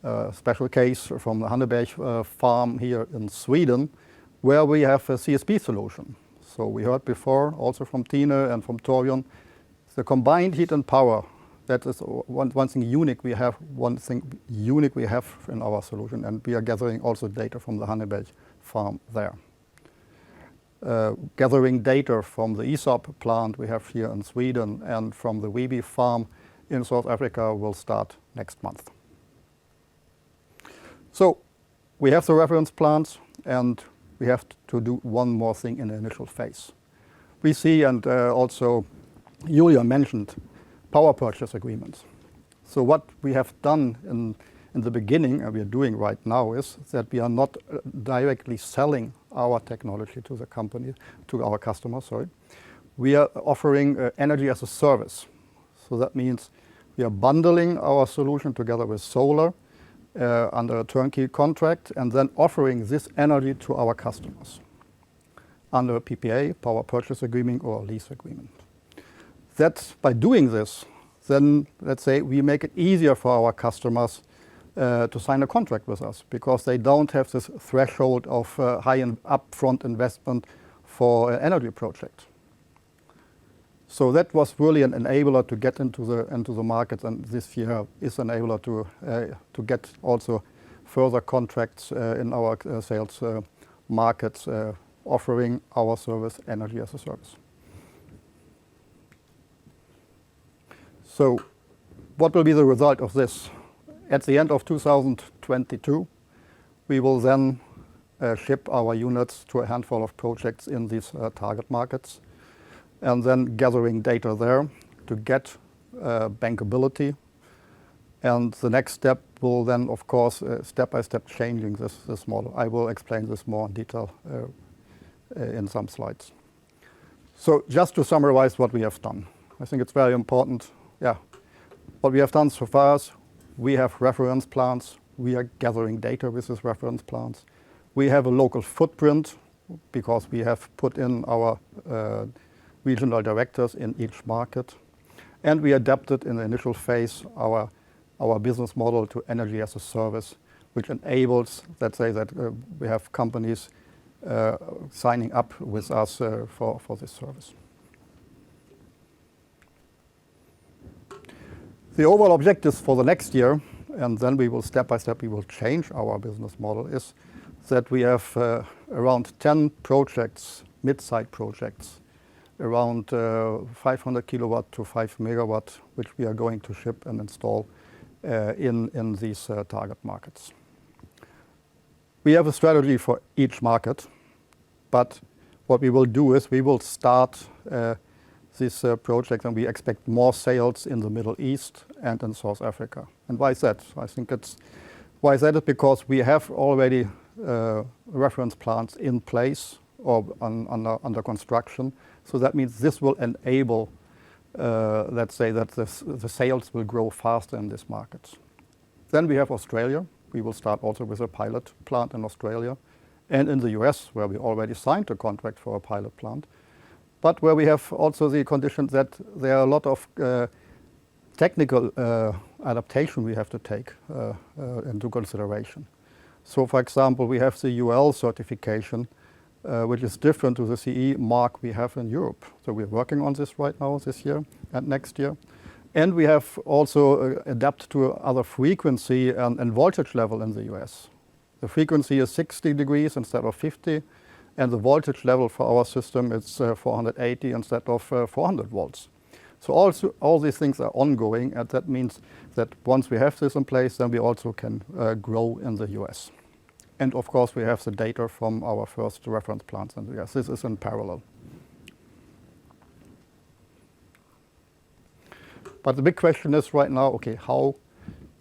a special case from the Hanneberg farm here in Sweden, where we have a CSP solution. So we heard before, also from Tine and from Torbjörn, the combined heat and power, that is one thing unique we have in our solution, and we are gathering also data from the Hanneberg farm there. Gathering data from the ESOP plant we have here in Sweden and from the Weeby farm in South Africa will start next month. So we have the reference plants, and we have to do one more thing in the initial phase. We see, and also Julia mentioned, power purchase agreements. So what we have done in the beginning, and we are doing right now, is that we are not directly selling our technology to the company, to our customers, sorry. We are offering energy as a service. So that means we are bundling our solution together with solar under a turnkey contract, and then offering this energy to our customers under a PPA, power purchase agreement, or a lease agreement. That by doing this, then let's say we make it easier for our customers to sign a contract with us, because they don't have this threshold of high and upfront investment for an energy project. So that was really an enabler to get into the market, and this year is an enabler to get also further contracts in our sales markets, offering our service, energy as a service. So what will be the result of this? At the end of 2022, we will then ship our units to a handful of projects in these target markets, and then gathering data there to get bankability, And the next step will then, of course, step by step changing this model. I will explain this more in detail in some slides. So just to summarize what we have done, I think it's very important. Yeah, what we have done so far is we have reference plants. We are gathering data with these reference plants. We have a local footprint because we have put in our regional directors in each market. And we adapted in the initial phase our business model to energy as a service, which enables, let's say, that we have companies signing up with us for this service. The overall objectives for the next year, and then we will step by step, we will change our business model, is that we have around 10 projects, mid-sized projects, around 500 kilowatt to 5 megawatt, which we are going to ship and install in these target markets. We have a strategy for each market, but what we will do is we will start this project, and we expect more sales in the Middle East and in South Africa. And why is that? I think why is that? Is because we have already reference plants in place or under construction. So that means this will enable, let's say, that the sales will grow faster in this market. Then we have Australia. We will start also with a pilot plant in Australia, and in the US, where we already signed a contract for a pilot plant, but where we have also the condition that there are a lot of technical adaptation we have to take into consideration. So, for example, we have the UL certification, which is different to the CE mark we have in Europe. So we're working on this right now, this year and next year. And we have also adapted to other frequency and voltage level in the US. The frequency is 60 degrees instead of 50, and the voltage level for our system is 480 instead of 400 volts. So also all these things are ongoing, and that means that once we have this in place, then we also can grow in the US. And of course, we have the data from our first reference plants in the US. This is in parallel. But the big question is right now, okay, how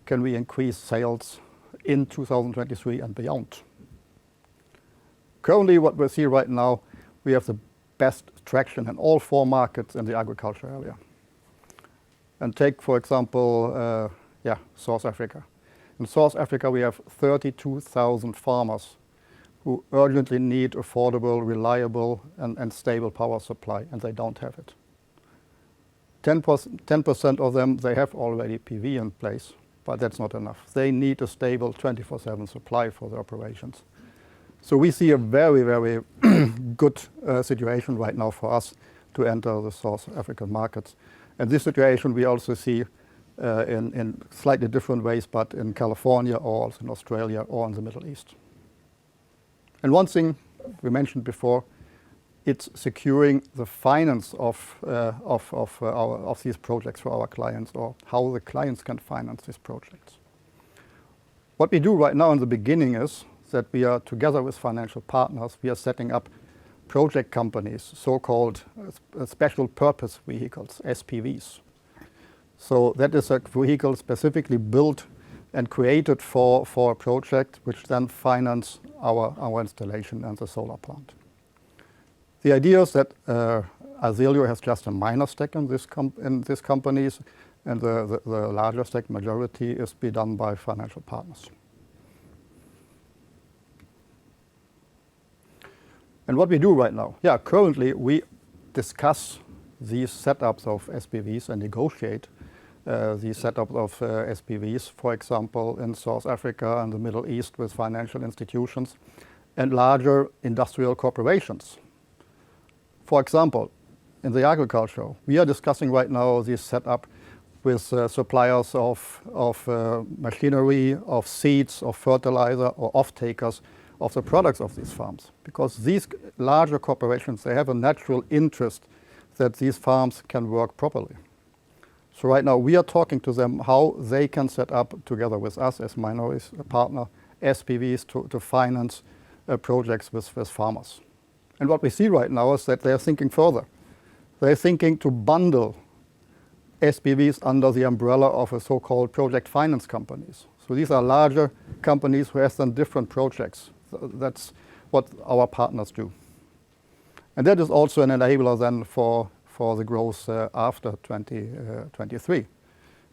can we increase sales in 2023 and beyond? Currently, what we see right now, we have the best traction in all 4 markets in the agriculture area. And take, for example, South Africa. In South Africa, we have 32,000 farmers who urgently need affordable, reliable, and stable power supply, and they don't have it. 10% of them, they have already PV in place, but that's not enough. They need a stable 24/7 supply for their operations. So we see a very, very good situation right now for us to enter the South African markets. And this situation we also see in slightly different ways, but in California or also in Australia or in the Middle East. And one thing we mentioned before, it's securing the finance of these projects for our clients, or how the clients can finance these projects. What we do right now in the beginning is that we are together with financial partners, we are setting up project companies, so-called special purpose vehicles, SPVs. So that is a vehicle specifically built and created for a project which then finance our installation and the solar plant. The idea is that Azelio has just a minor stake in these companies, and the larger stake, majority, is be done by financial partners. And what we do right now, currently we discuss these setups of SPVs and negotiate the setup of SPVs, for example, in South Africa and the Middle East with financial institutions and larger industrial corporations. For example, in the agriculture, we are discussing right now this setup with suppliers of machinery, of seeds, of fertilizer, or off-takers of the products of these farms. Because these larger corporations, they have a natural interest that these farms can work properly. So right now we are talking to them how they can set up together with us as minority partner SPVs to finance projects with farmers. And what we see right now is that they are thinking further. They're thinking to bundle SPVs under the umbrella of a so-called project finance companies. So these are larger companies who have done different projects. So that's what our partners do. And that is also an enabler then for the growth after 2023.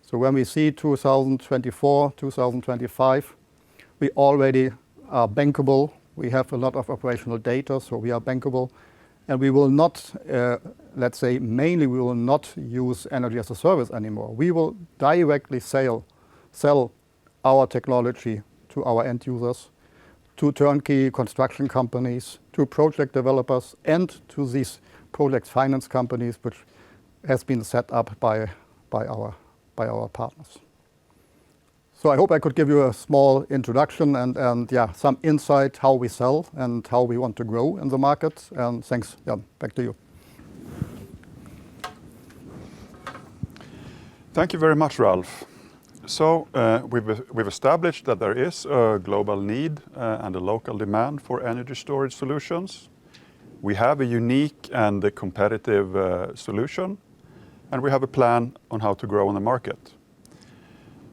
So when we see 2024, 2025, we already are bankable. We have a lot of operational data, so we are bankable. And we will not, let's say, mainly we will not use energy as a service anymore. We will directly sell our technology to our end users, to turnkey construction companies, to project developers, and to these project finance companies, which has been set up by our partners. So I hope I could give you a small introduction and yeah, some insight how we sell and how we want to grow in the market. And thanks, Jan. Back to you. Thank you very much, Ralph. So we've established that there is a global need and a local demand for energy storage solutions. We have a unique and a competitive solution, and we have a plan on how to grow in the market.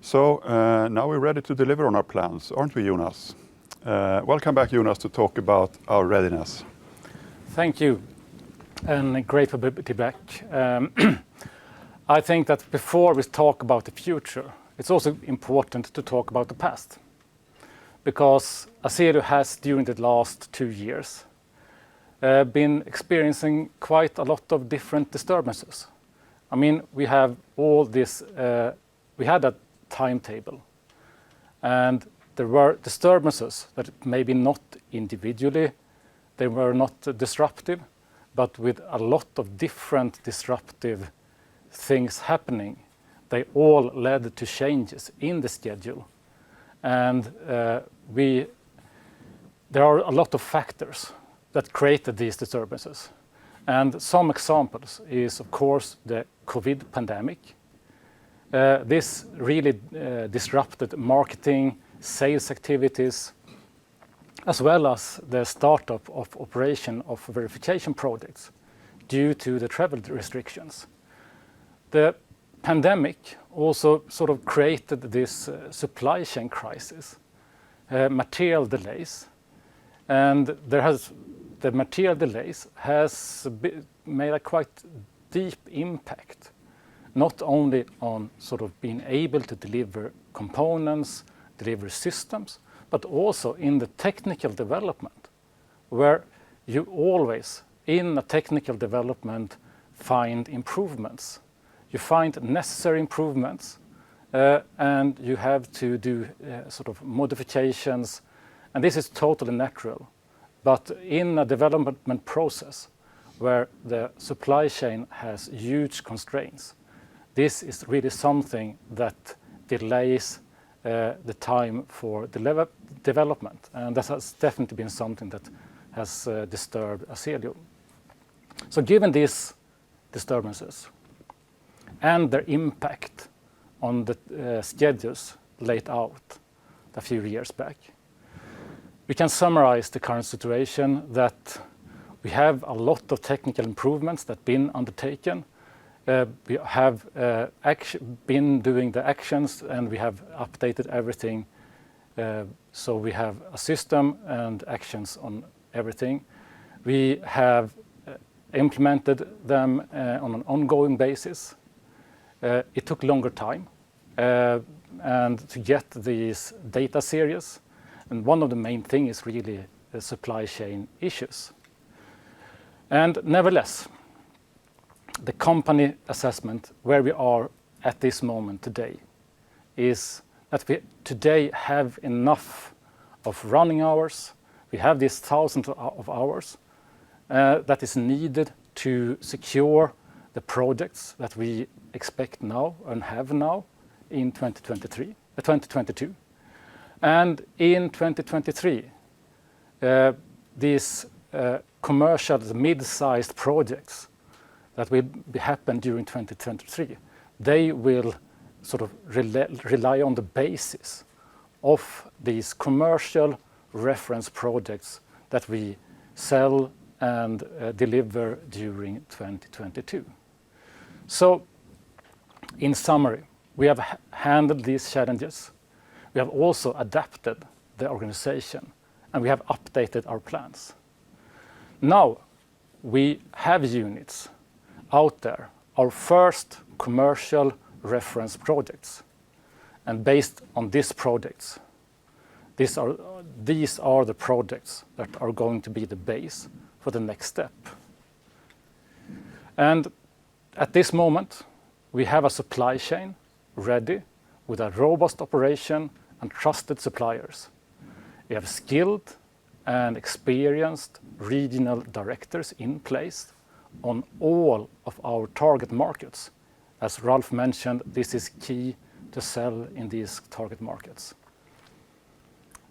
So now we're ready to deliver on our plans, aren't we, Jonas? Welcome back, Jonas, to talk about our readiness. Thank you, and great to be back. I think that before we talk about the future, it's also important to talk about the past. Because Azelio has, during the last 2 years, been experiencing quite a lot of different disturbances. I mean, we have all this, we had a timetable, and there were disturbances that maybe not individually, they were not disruptive, but with a lot of different disruptive things happening, they all led to changes in the schedule. And there are a lot of factors that created these disturbances. And some examples is, of course, the COVID pandemic. This really disrupted marketing, sales activities, as well as the startup of operation of verification projects due to the travel restrictions. The pandemic also sort of created this supply chain crisis, material delays, and the material delays has made a quite deep impact, not only on sort of being able to deliver components, deliver systems, but also in the technical development, where you always, in a technical development, find improvements. You find necessary improvements, and you have to do sort of modifications, and this is totally natural. But in a development process where the supply chain has huge constraints, this is really something that delays the time for development, and that has definitely been something that has disturbed Azelio. So given these disturbances and their impact on the schedules laid out a few years back, we can summarize the current situation that we have a lot of technical improvements that have been undertaken. We have been doing the actions, and we have updated everything. So we have a system and actions on everything. We have implemented them on an ongoing basis. It took longer time and to get these data series. And one of the main things is really the supply chain issues. And nevertheless, the company assessment where we are at this moment today is that we today have enough of running hours. We have these thousands of hours that is needed to secure the projects that we expect now and have now in 2022. And in 2023, these commercial mid-sized projects that will happen during 2023, they will sort of rely on the basis of these commercial reference projects that we sell and deliver during 2022. So In summary, we have handled these challenges. We have also adapted the organization, and we have updated our plans. Now, we have units out there, our first commercial reference projects. And based on these projects, these are the projects that are going to be the base for the next step. And at this moment, we have a supply chain ready with a robust operation and trusted suppliers. We have skilled and experienced regional directors in place on all of our target markets. As Ralph mentioned, this is key to sell in these target markets.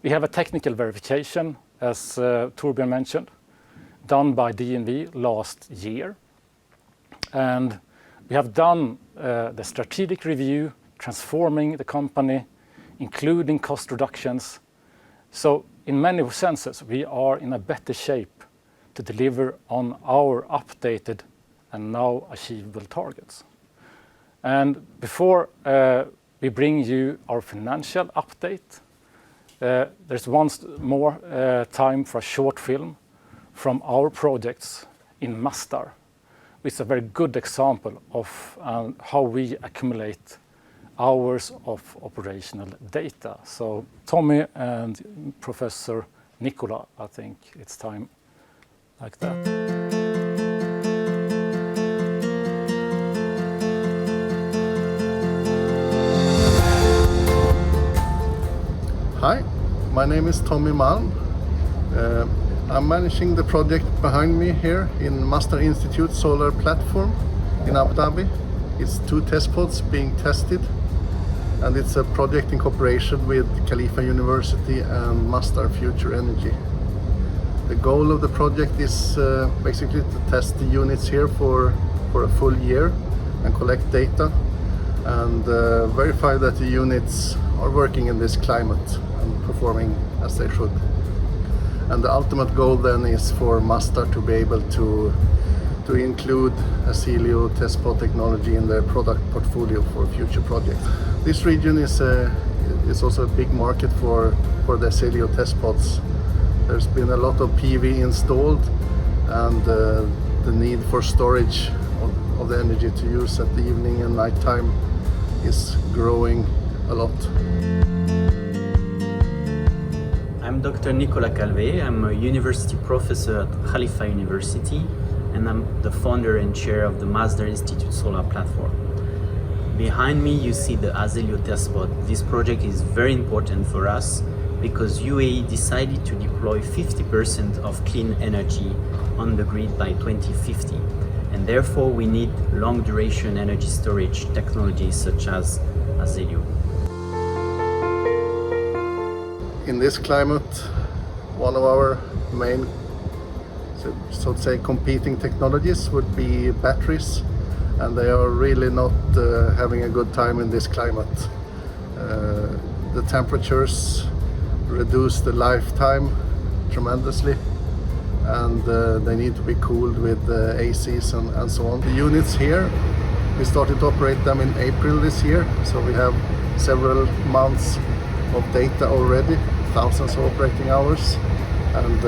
We have a technical verification, as Torbjörn mentioned, done by DNV last year. And we have done the strategic review, transforming the company, including cost reductions. So in many senses, we are in a better shape to deliver on our updated and now achievable targets. And before we bring you our financial update, there's once more time for a short film from our projects in Mastar. It's a very good example of how we accumulate hours of operational data. So Tommy and Professor Nicola, I think it's time like that. Hi, my name is Tommy Malm. I'm managing the project behind me here in Mastar Institute Solar Platform in Abu Dhabi. It's 2 TES.PODs being tested, and it's a project in cooperation with Khalifa University and Mastar Future Energy. The goal of the project is basically to test the units here for a full year and collect data and verify that the units are working in this climate and performing as they should. And the ultimate goal then is for Mastar to be able to include Azelio TES.POD technology in their product portfolio for future projects. This region is also a big market for the Azelio TES.PODs. There's been a lot of PV installed, and the need for storage of the energy to use at the evening and night time is growing a lot. I'm Dr. Nicolas Calvé. I'm a university professor at Khalifa University, and I'm the founder and chair of the Mastar Institute Solar Platform. Behind me you see the Azelio TES.POD. This project is very important for us because UAE decided to deploy 50% of clean energy on the grid by 2050. And therefore we need long duration energy storage technologies such as Azelio. In this climate, one of our main, so to say, competing technologies would be batteries, and they are really not having a good time in this climate. The temperatures reduce the lifetime tremendously, and they need to be cooled with ACs and so on. The units here, we started to operate them in April this year, so we have several months of data already, thousands of operating hours, and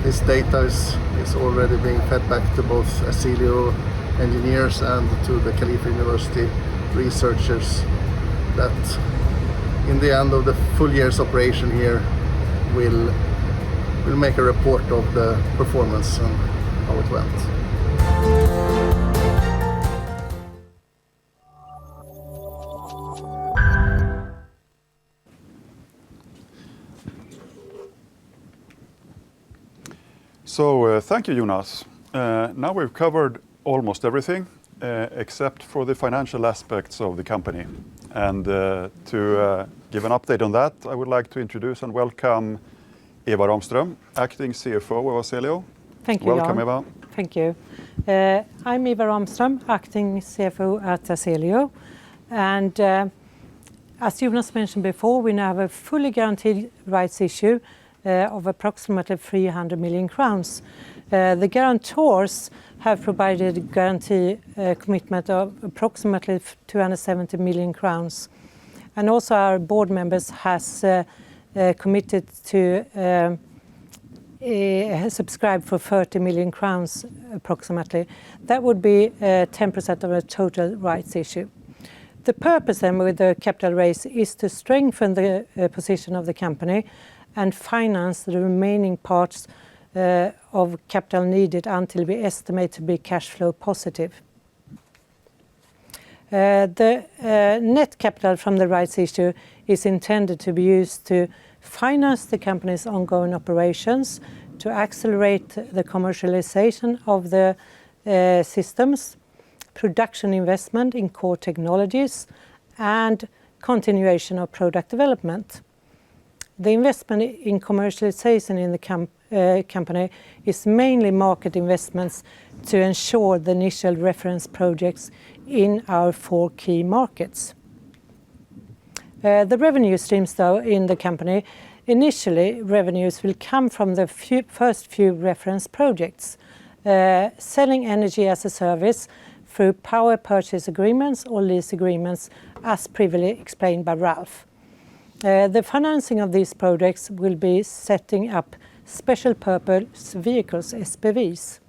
this data is already being fed back to both Azelio engineers and to the Khalifa University researchers, that in the end of the full year's operation here we'll make a report of the performance and how it went. So thank you, Jonas. Now we've covered almost everything except for the financial aspects of the company. And to give an update on that, I would like to introduce and welcome Eva Ramström, Acting CFO of Azelio. Thank you, Welcome, Jan. Eva. Thank you. I'm Eva Ramström, Acting CFO at Azelio. And as Jonas mentioned before, we now have a fully guaranteed rights issue of approximately 300 million crowns The guarantors have provided a guarantee commitment of approximately 270 million crowns. And also our board members has committed to subscribe for 30 million crowns approximately. That would be 10% of the total rights issue. The purpose then with the capital raise is to strengthen the position of the company and finance the remaining parts of capital needed until we estimate to be cash flow positive. The net capital from the rights issue is intended to be used to finance the company's ongoing operations, to accelerate the commercialization of the systems, production investment in core technologies, and continuation of product development. The investment in commercialization in the company is mainly market investments to ensure the initial reference projects in our 4 key markets. The revenue streams, though, in the company, initially revenues will come from the first few reference projects, selling energy as a service through power purchase agreements or lease agreements, as previously explained by Ralph. The financing of these projects will be setting up special purpose vehicles, SPVs,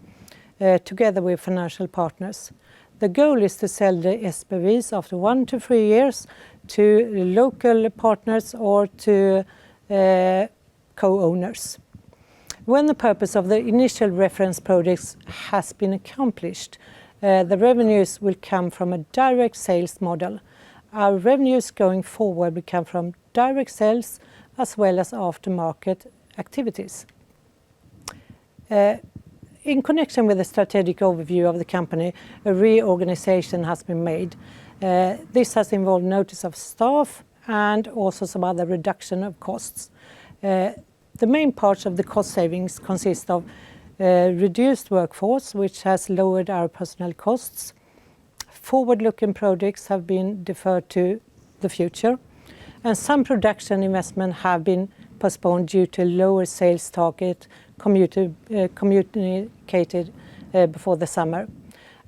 together with financial partners. The goal is to sell the SPVs after 1 to 3 years to local partners or to co-owners. When the purpose of the initial reference projects has been accomplished, the revenues will come from a direct sales model. Our revenues going forward will come from direct sales as well as aftermarket activities. In connection with the strategic overview of the company, a reorganization has been made. This has involved notice of staff and also some other reduction of costs. The main parts of the cost savings consist of reduced workforce, which has lowered our personnel costs. Forward-looking projects have been deferred to the future, and some production investment have been postponed due to lower sales target communicated before the summer.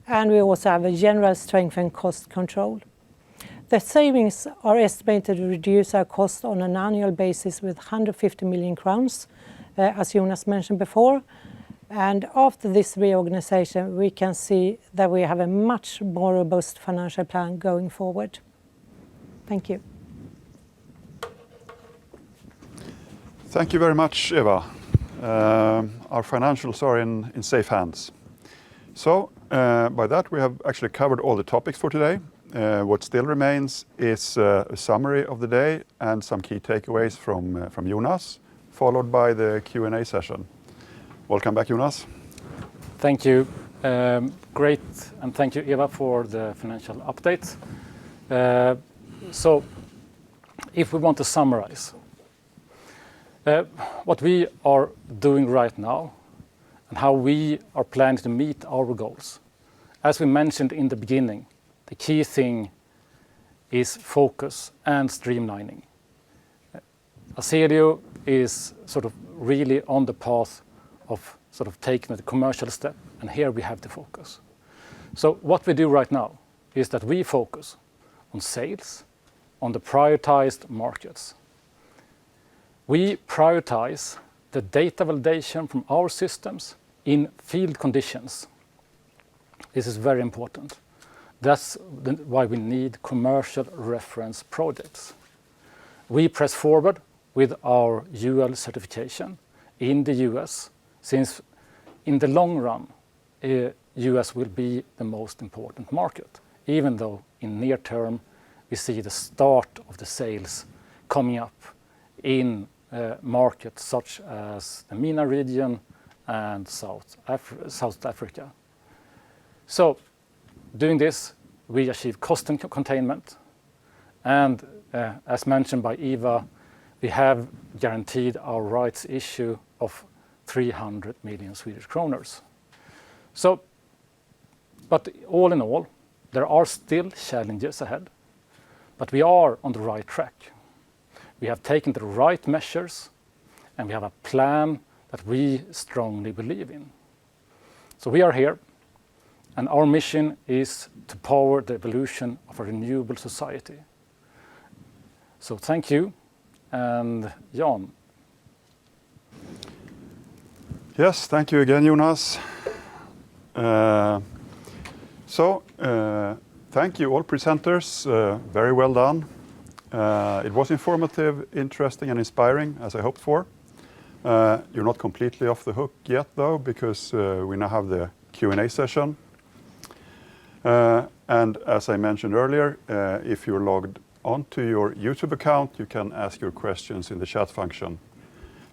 And we also have a general strengthened cost control. The savings are estimated to reduce our cost on an annual basis with 150 million crowns, as Jonas mentioned before. And after this reorganization, we can see that we have a much more robust financial plan going forward. Thank you. Thank you very much, Eva. Our financials are in safe hands. So by that, we have actually covered all the topics for today. What still remains is a summary of the day and some key takeaways from Jonas, followed by the Q&A session. Welcome back, Jonas. Thank you. Great, and thank you, Eva, for the financial update. So, if we want to summarize, what we are doing right now and how we are planning to meet our goals. As we mentioned in the beginning, the key thing is focus and streamlining. Azelio is sort of really on the path of sort of taking the commercial step, and here we have to focus. So what we do right now is that we focus on sales, on the prioritized markets. We prioritize the data validation from our systems in field conditions. This is very important. That's why we need commercial reference projects. We press forward with our UL certification in the US, since in the long run, US will be the most important market, even though in near term, we see the start of the sales coming up in markets such as the MENA region and South Africa. So doing this, we achieve cost containment, and as mentioned by Eva, we have guaranteed our rights issue of 300 million Swedish kronor. So, but all in all, there are still challenges ahead, but we are on the right track. We have taken the right measures, and we have a plan that we strongly believe in. So we are here, and our mission is to power the evolution of a renewable society. So thank you, and Jan. Yes, thank you again, Jonas. Thank you all presenters, very well done. It was informative, interesting and inspiring, as I hoped for. You're not completely off the hook yet though, because we now have the Q&A session. And as I mentioned earlier, if you're logged onto your YouTube account, you can ask your questions in the chat function.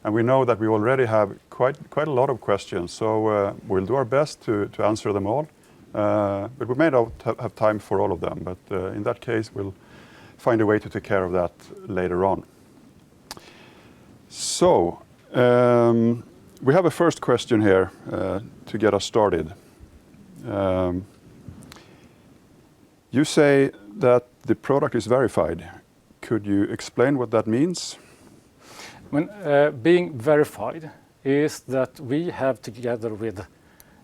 And we know that we already have quite a lot of questions, so we'll do our best to answer them all. But we may not have time for all of them, but in that case, we'll find a way to take care of that later on. So, we have a first question here to get us started. You say that the product is verified. Could you explain what that means? When being verified is that we have, together with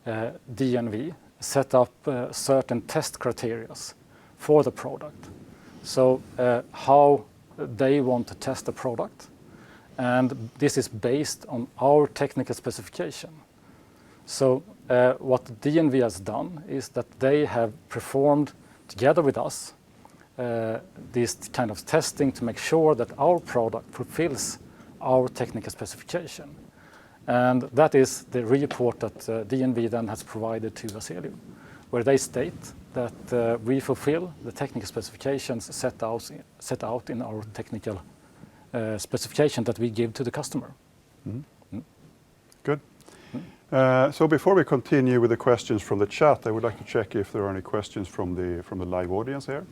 DNV, set up certain test criteria for the product. So how they want to test the product, and this is based on our technical specification. So what DNV has done is that they have performed together with us this kind of testing to make sure that our product fulfills our technical specification. And that is the report that DNV then has provided to Azelio, where they state that we fulfill the technical specifications set out in our technical specification that we give to the customer. Good. So before we continue with the questions from the chat, I would like to check if there are any questions from the live audience here.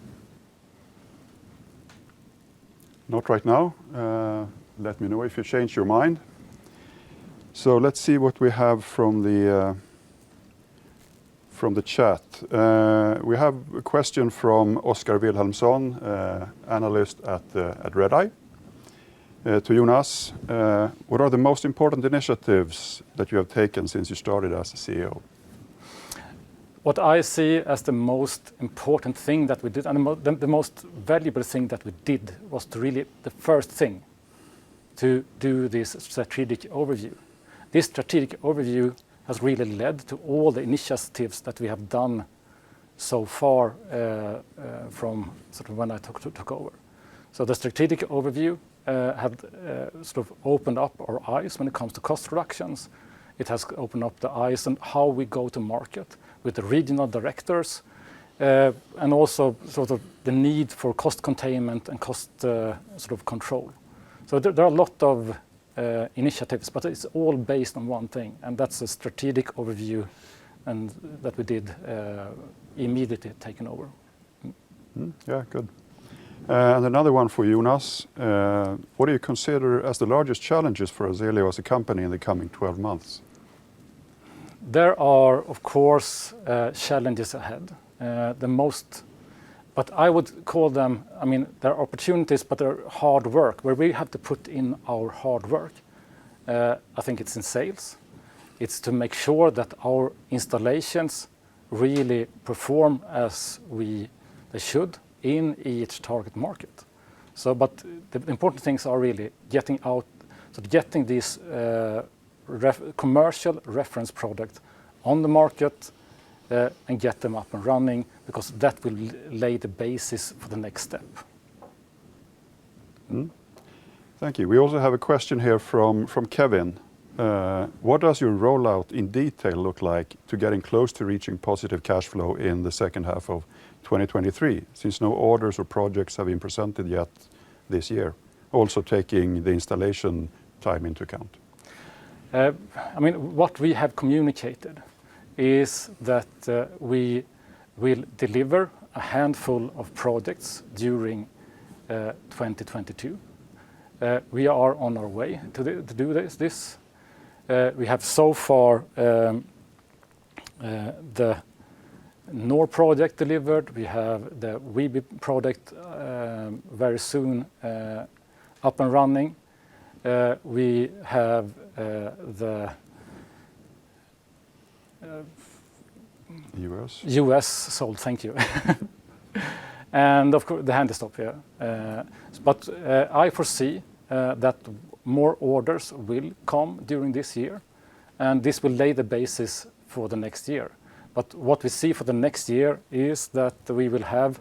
Not right now. Let me know if you change your mind. So let's see what we have from the chat. We have a question from Oskar Wilhelmsson, analyst at Redeye. To Jonas, what are the most important initiatives that you have taken since you started as a CEO? What I see as the most important thing that we did, and the most valuable thing that we did, was to really, the first thing, to do this strategic overview. This strategic overview has really led to all the initiatives that we have done so far from sort of when I took over. So the strategic overview had sort of opened up our eyes when it comes to cost reductions. It has opened up the eyes on how we go to market with the regional directors, and also sort of the need for cost containment and cost sort of control. So there are a lot of initiatives, but it's all based on one thing, and that's a strategic overview, and that we did immediately taken over. Yeah, good. And another one for Jonas. What do you consider as the largest challenges for Azelio as a company in the coming 12 months? There are, of course, challenges ahead. But I would call them, I mean, there are opportunities, but they're hard work, where we have to put in our hard work. I think it's in sales. It's to make sure that our installations really perform as they should in each target market. So, but the important things are really getting out, so getting these commercial reference product on the market and get them up and running, because that will lay the basis for the next step. Thank you. We also have a question here from Kevin. What does your rollout in detail look like to getting close to reaching positive cash flow in the second half of 2023, since no orders or projects have been presented yet this year, also taking the installation time into account? I mean, what we have communicated is that we will deliver a handful of projects during 2022. We are on our way to do this. We have so far the NOR project delivered. We have the WEB project very soon up and running. We have the US? US sold, thank you. And of course the handy stop here. But I foresee that more orders will come during this year, and this will lay the basis for the next year. But what we see for the next year is that we will have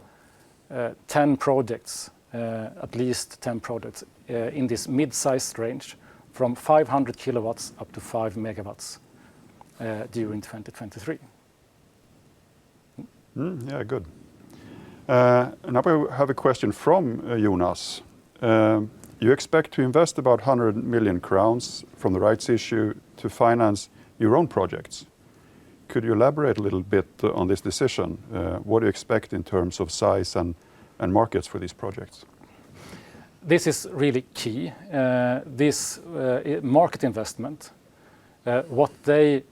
10 projects, at least 10 projects in this mid-sized range from 500 kilowatts up to 5 megawatts during 2023. Yeah, good. Now I have a question from Jonas. You expect to invest about 100 million crowns from the rights issue to finance your own projects. Could you elaborate a little bit on this decision? What do you expect in terms of size and markets for these projects? This is really key. This market investment, the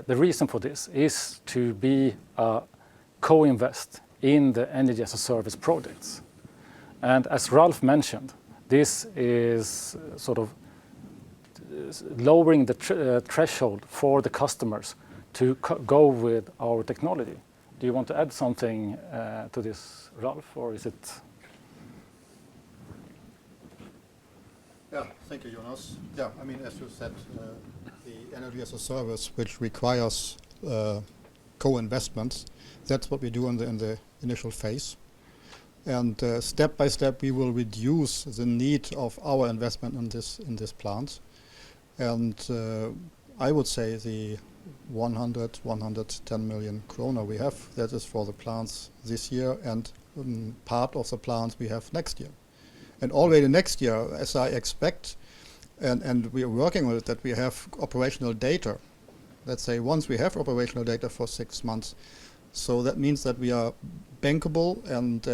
reason for this is to be a co-invest in the energy as a service projects. And as Ralph mentioned, this is sort of lowering the threshold for the customers to go with our technology. Do you want to add something to this, Ralph, or is it? Yeah, thank you, Jonas. Yeah, I mean, as you said, the energy as a service, which requires co-investments, that's what we do in the initial phase. And step by step, we will reduce the need of our investment in this plant. And I would say the 110 million kroner we have, that is for the plants this year and part of the plants we have next year. And already next year, as I expect, and we are working with it, that we have operational data. Let's say once we have operational data for 6 months, so that means that we are bankable, and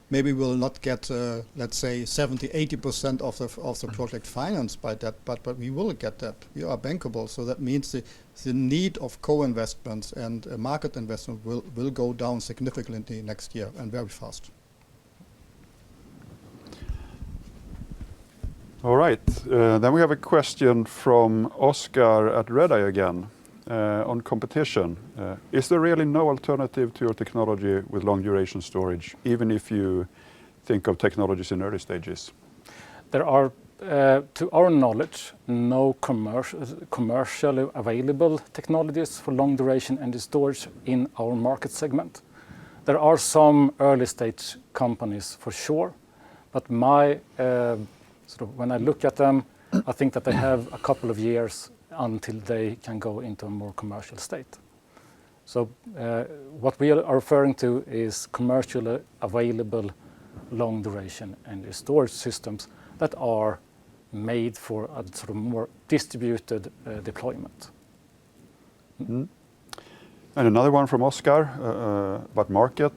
maybe we'll not get, let's say, 70-80% of the project financed by that, but we will get that. We are bankable, so that means the need of co-investments and market investment will go down significantly next year and very fast. All right, then we have a question from Oscar at Redeye again on competition. Is there really no alternative to your technology with long duration storage, even if you think of technologies in early stages? There are, to our knowledge, no commercially available technologies for long duration energy storage in our market segment. There are some early stage companies for sure, but when I look at them, I think that they have a couple of years until they can go into a more commercial state. So what we are referring to is commercially available long duration energy storage systems that are made for a sort of more distributed deployment. Mm-hmm. And another one from Oscar about market.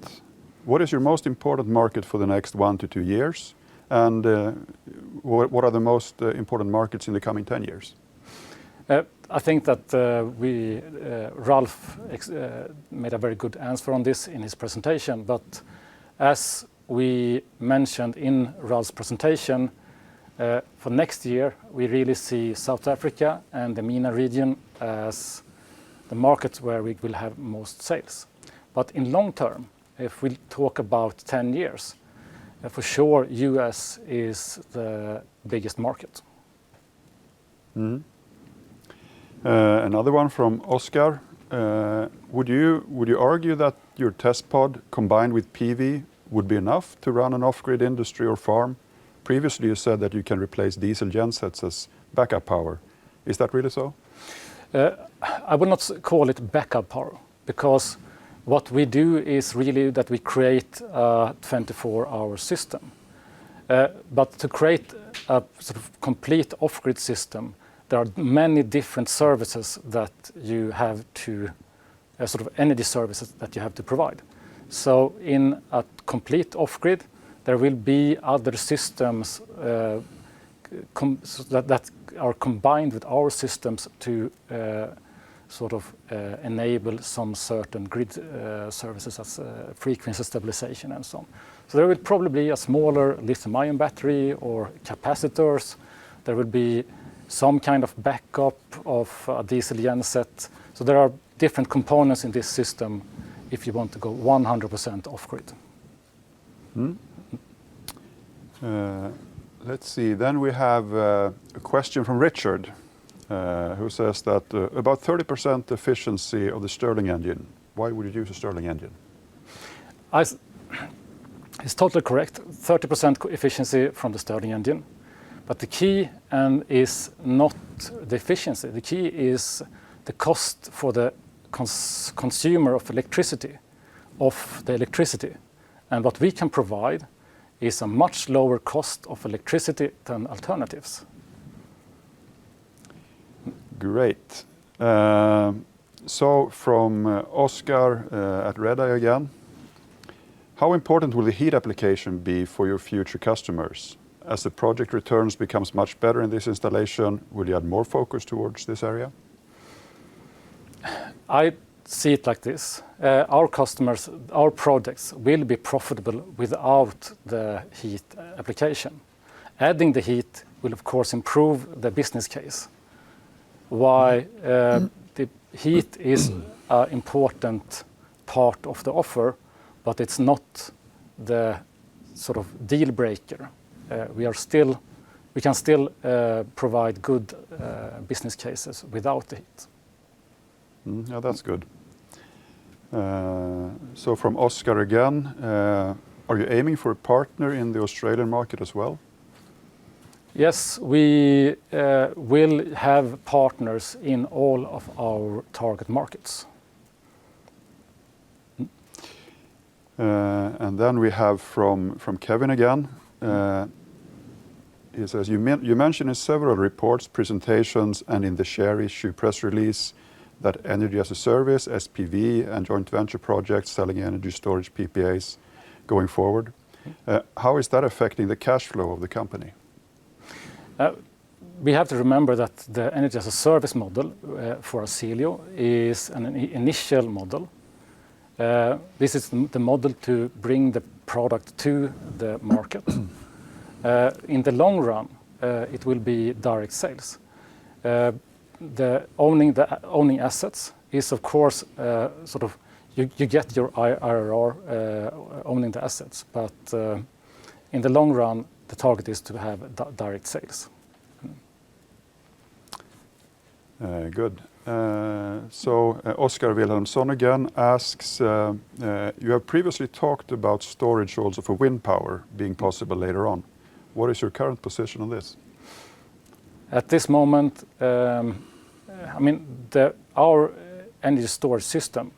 What is your most important market for the next 1 to 2 years? And what are the most important markets in the coming 10 years? I think that Ralph made a very good answer on this in his presentation, but as we mentioned in Ralph's presentation, for next year we really see South Africa and the MENA region as the markets where we will have most sales. But in long term, if we talk about 10 years, for sure US is the biggest market. Mm-hmm. Another one from Oscar. Would you argue that your TES.POD combined with PV would be enough to run an off-grid industry or farm? Previously you said that you can replace diesel gensets as backup power. Is that really so? I would not call it backup power, because what we do is really that we create a 24-hour system. But to create a sort of complete off-grid system, there are many different services that you have to, sort of energy services that you have to provide. So in a complete off-grid, there will be other systems that are combined with our systems to enable some certain grid services as frequency stabilization and so on. So there will probably be a smaller lithium-ion battery or capacitors. There will be some kind of backup of a diesel genset. So there are different components in this system if you want to go 100% off-grid. Let's see, then we have a question from Richard, who says that about 30% efficiency of the Stirling engine. Why would you use a Stirling engine? It's totally correct, 30% efficiency from the Stirling engine. But the key is not the efficiency. The key is the cost for the consumer of electricity, And what we can provide is a much lower cost of electricity than alternatives. Great. So from Oscar at Redeye again, how important will the heat application be for your future customers? As the project returns becomes much better in this installation, will you add more focus towards this area? I see it like this. Our customers, our projects will be profitable without the heat application. Adding the heat will of course improve the business case. Why the heat is an important part of the offer, but it's not the sort of deal breaker. We can still provide good business cases without the heat. Yeah, that's good. So from Oscar again, are you aiming for a partner in the Australian market as well? Yes, we will have partners in all of our target markets. And then we have from Kevin again. He says, you mentioned in several reports, presentations, and in the share issue press release that energy as a service, SPV, and joint venture projects selling energy storage PPAs going forward. How is that affecting the cash flow of the company? We have to remember that the energy as a service model for Azelio is an initial model. This is the model to bring the product to the market. In the long run, it will be direct sales. Owning assets is of course sort of you get your IRR owning the assets, but in the long run the target is to have direct sales. Good. So Oscar Wilhelmsson again asks, you have previously talked about storage also for wind power being possible later on. What is your current position on this? At this moment, I mean, our energy storage system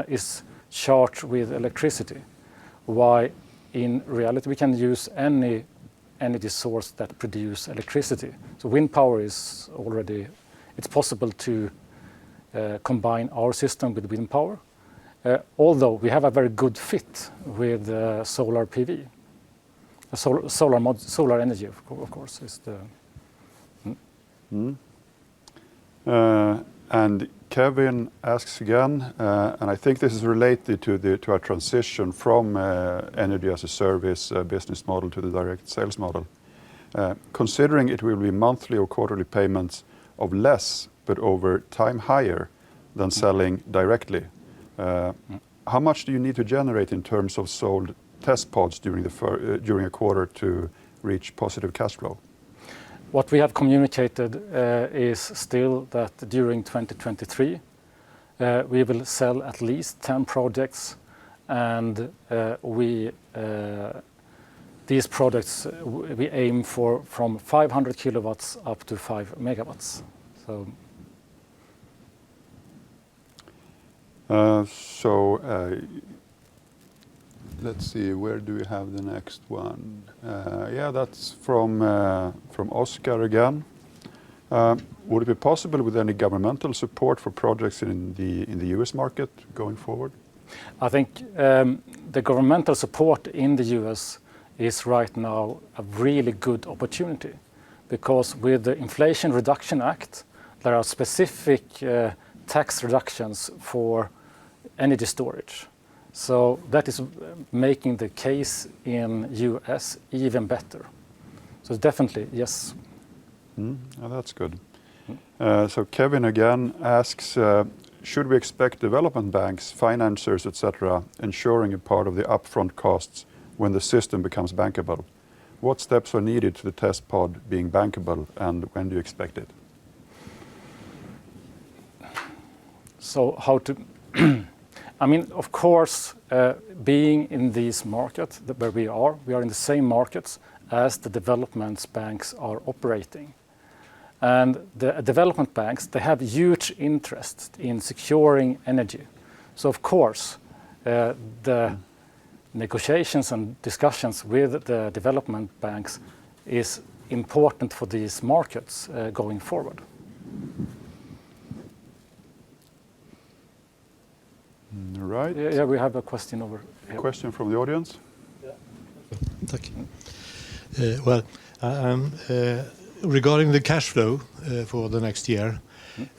is charged with electricity. Why, in reality, we can use any energy source that produces electricity. So wind power is already, it's possible to combine our system with wind power, although we have a very good fit with solar PV. Solar energy, of course, is the... And Kevin asks again, and I think this is related to our transition from energy as a service business model to the direct sales model. Considering it will be monthly or quarterly payments of less, but over time higher than selling directly, how much do you need to generate in terms of sold TES.PODs during a quarter to reach positive cash flow? What we have communicated is still that during 2023 we will sell at least 10 projects, and these projects we aim for from 500 kilowatts up to 5 megawatts. So let's see, where do we have the next one? Yeah, that's from Oscar again. Would it be possible with any governmental support for projects in the US market going forward? I think the governmental support in the US is right now a really good opportunity, because with the Inflation Reduction Act, there are specific tax reductions for energy storage. So that is making the case in US even better. So definitely, yes. Oh, that's good. So Kevin again asks, should we expect development banks, financiers, etc., ensuring a part of the upfront costs when the system becomes bankable? What steps are needed to the TES.POD being bankable, and when do you expect it? So how to... I mean, of course, being in these markets where we are in the same markets as the development banks are operating. And the development banks, they have huge interest in securing energy. So of course, the negotiations and discussions with the development banks is important for these markets going forward. Right. Yeah, we have a question over here. A question from the audience? Tack. Well, regarding the cash flow for the next year,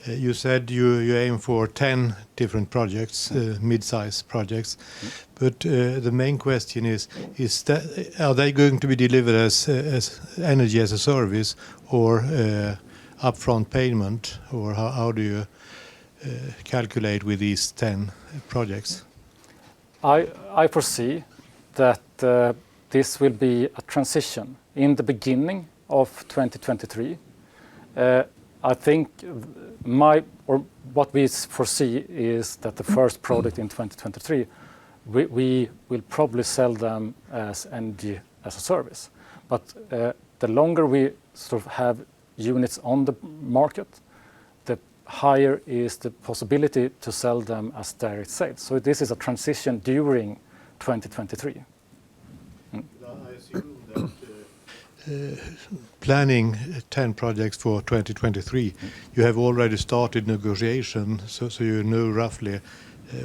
you said you aim for 10 different projects, mid-size projects. But the main question is that, are they going to be delivered as energy as a service or upfront payment, or how do you calculate with these 10 projects? I foresee that this will be a transition in the beginning of 2023. I think what we foresee is that the first product in 2023, we will probably sell them as energy as a service. But the longer we sort of have units on the market, the higher is the possibility to sell them as direct sales. So this is a transition during 2023. I assume that planning 10 projects for 2023, you have already started negotiation, so you know roughly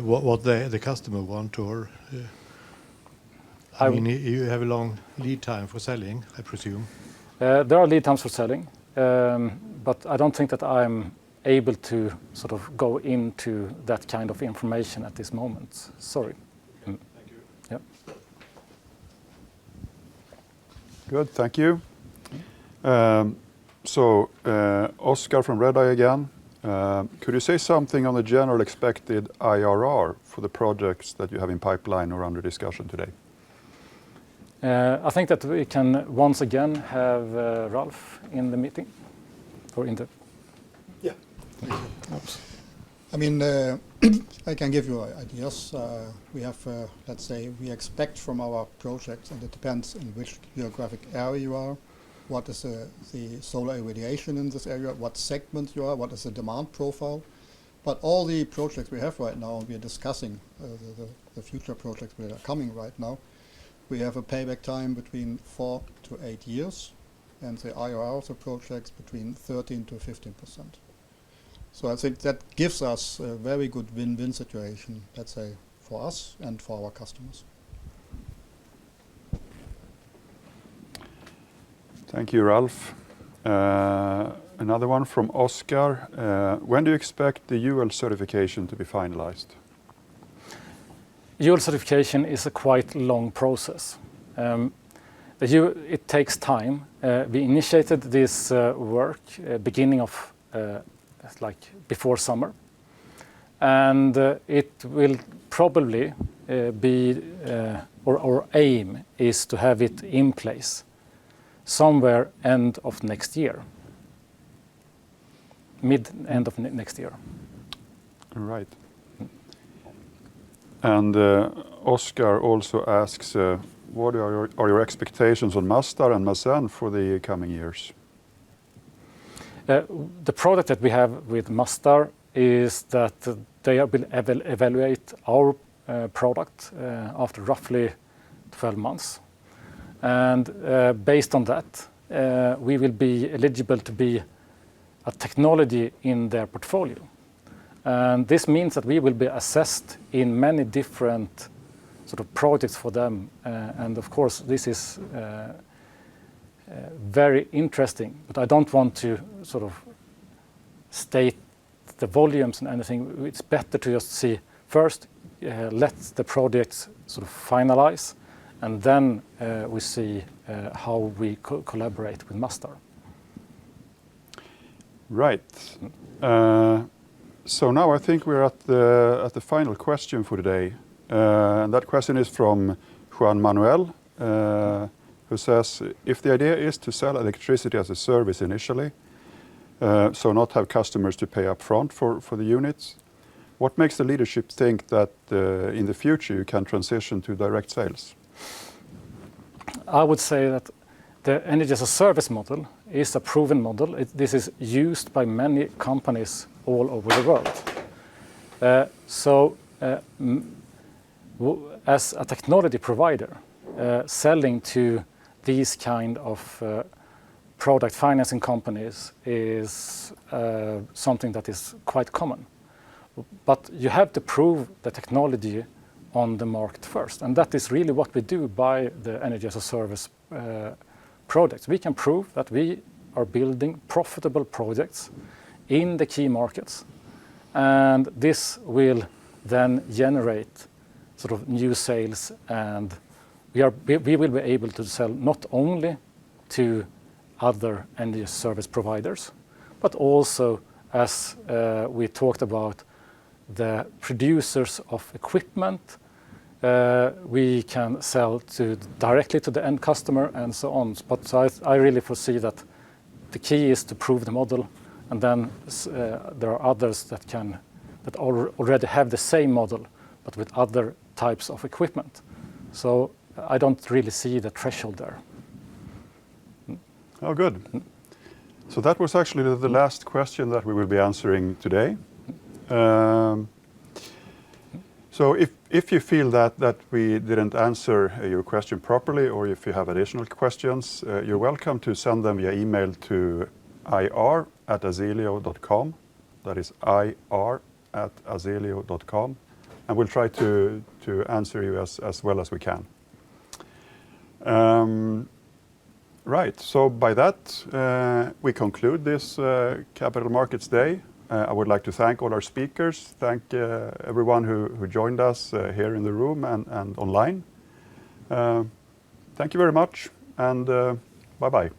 what the customer want, or I mean, you have a long lead time for selling, I presume. There are lead times for selling, but I don't think that I'm able to sort of go into that kind of information at this moment. Sorry. Thank you. Yep. Good, thank you. Oscar from Redeye again. Could you say something on the general expected IRR for the projects that you have in pipeline or under discussion today? I think that we can once again have Ralph in the meeting, or in the... Yeah. Oops. I mean, I can give you ideas. We have, let's say, we expect from our projects, and it depends in which geographic area you are, what is the solar irradiation in this area, what segment you are, what is the demand profile. But all the projects we have right now, and we are discussing the future projects that are coming right now, we have a payback time between 4 to 8 years, and the IRR of the projects between 13 to 15%. So I think that gives us a very good win-win situation, let's say, for us and for our customers. Thank you, Ralph. Another one from Oscar. When do you expect the UL certification to be finalized? UL certification is a quite long process. It takes time. We initiated this work beginning of like before summer, and it will probably be, or our aim is to have it in place somewhere end of next year, end of next year. Right. And Oscar also asks, what are your expectations on Mastar and Mercen for the coming years? The product that we have with Mastar is that they will evaluate our product after roughly 12 months. And based on that, we will be eligible to be a technology in their portfolio. And this means that we will be assessed in many different sort of projects for them. And of course, this is very interesting, but I don't want to sort of state the volumes and anything. It's better to just see first, let the projects sort of finalize, and then we see how we collaborate with Mastar. Right. So now I think we're at the final question for today. And that question is from Juan Manuel, who says, if the idea is to sell electricity as a service initially, so not have customers to pay up front for the units, what makes the leadership think that in the future you can transition to direct sales? I would say that the energy as a service model is a proven model. This is used by many companies all over the world. As a technology provider, selling to these kind of product financing companies is something that is quite common. But you have to prove the technology on the market first. And that is really what we do by the energy as a service projects. We can prove that we are building profitable projects in the key markets. And this will then generate sort of new sales, and we will be able to sell not only to other energy service providers, but also, as we talked about, the producers of equipment. We can sell directly to the end customer and so on. But I really foresee that the key is to prove the model, and then there are others that already have the same model, but with other types of equipment. So I don't really see the threshold there. Oh, good. So that was actually the last question that we will be answering today. So if you feel that we didn't answer your question properly, or if you have additional questions, you're welcome to send them via email to ir@azelio.com. That is ir@azelio.com. And we'll try to answer you as well as we can. Right, so by that, we conclude this Capital Markets Day. I would like to thank all our speakers, thank everyone who joined us here in the room and online. Thank you very much, and bye-bye.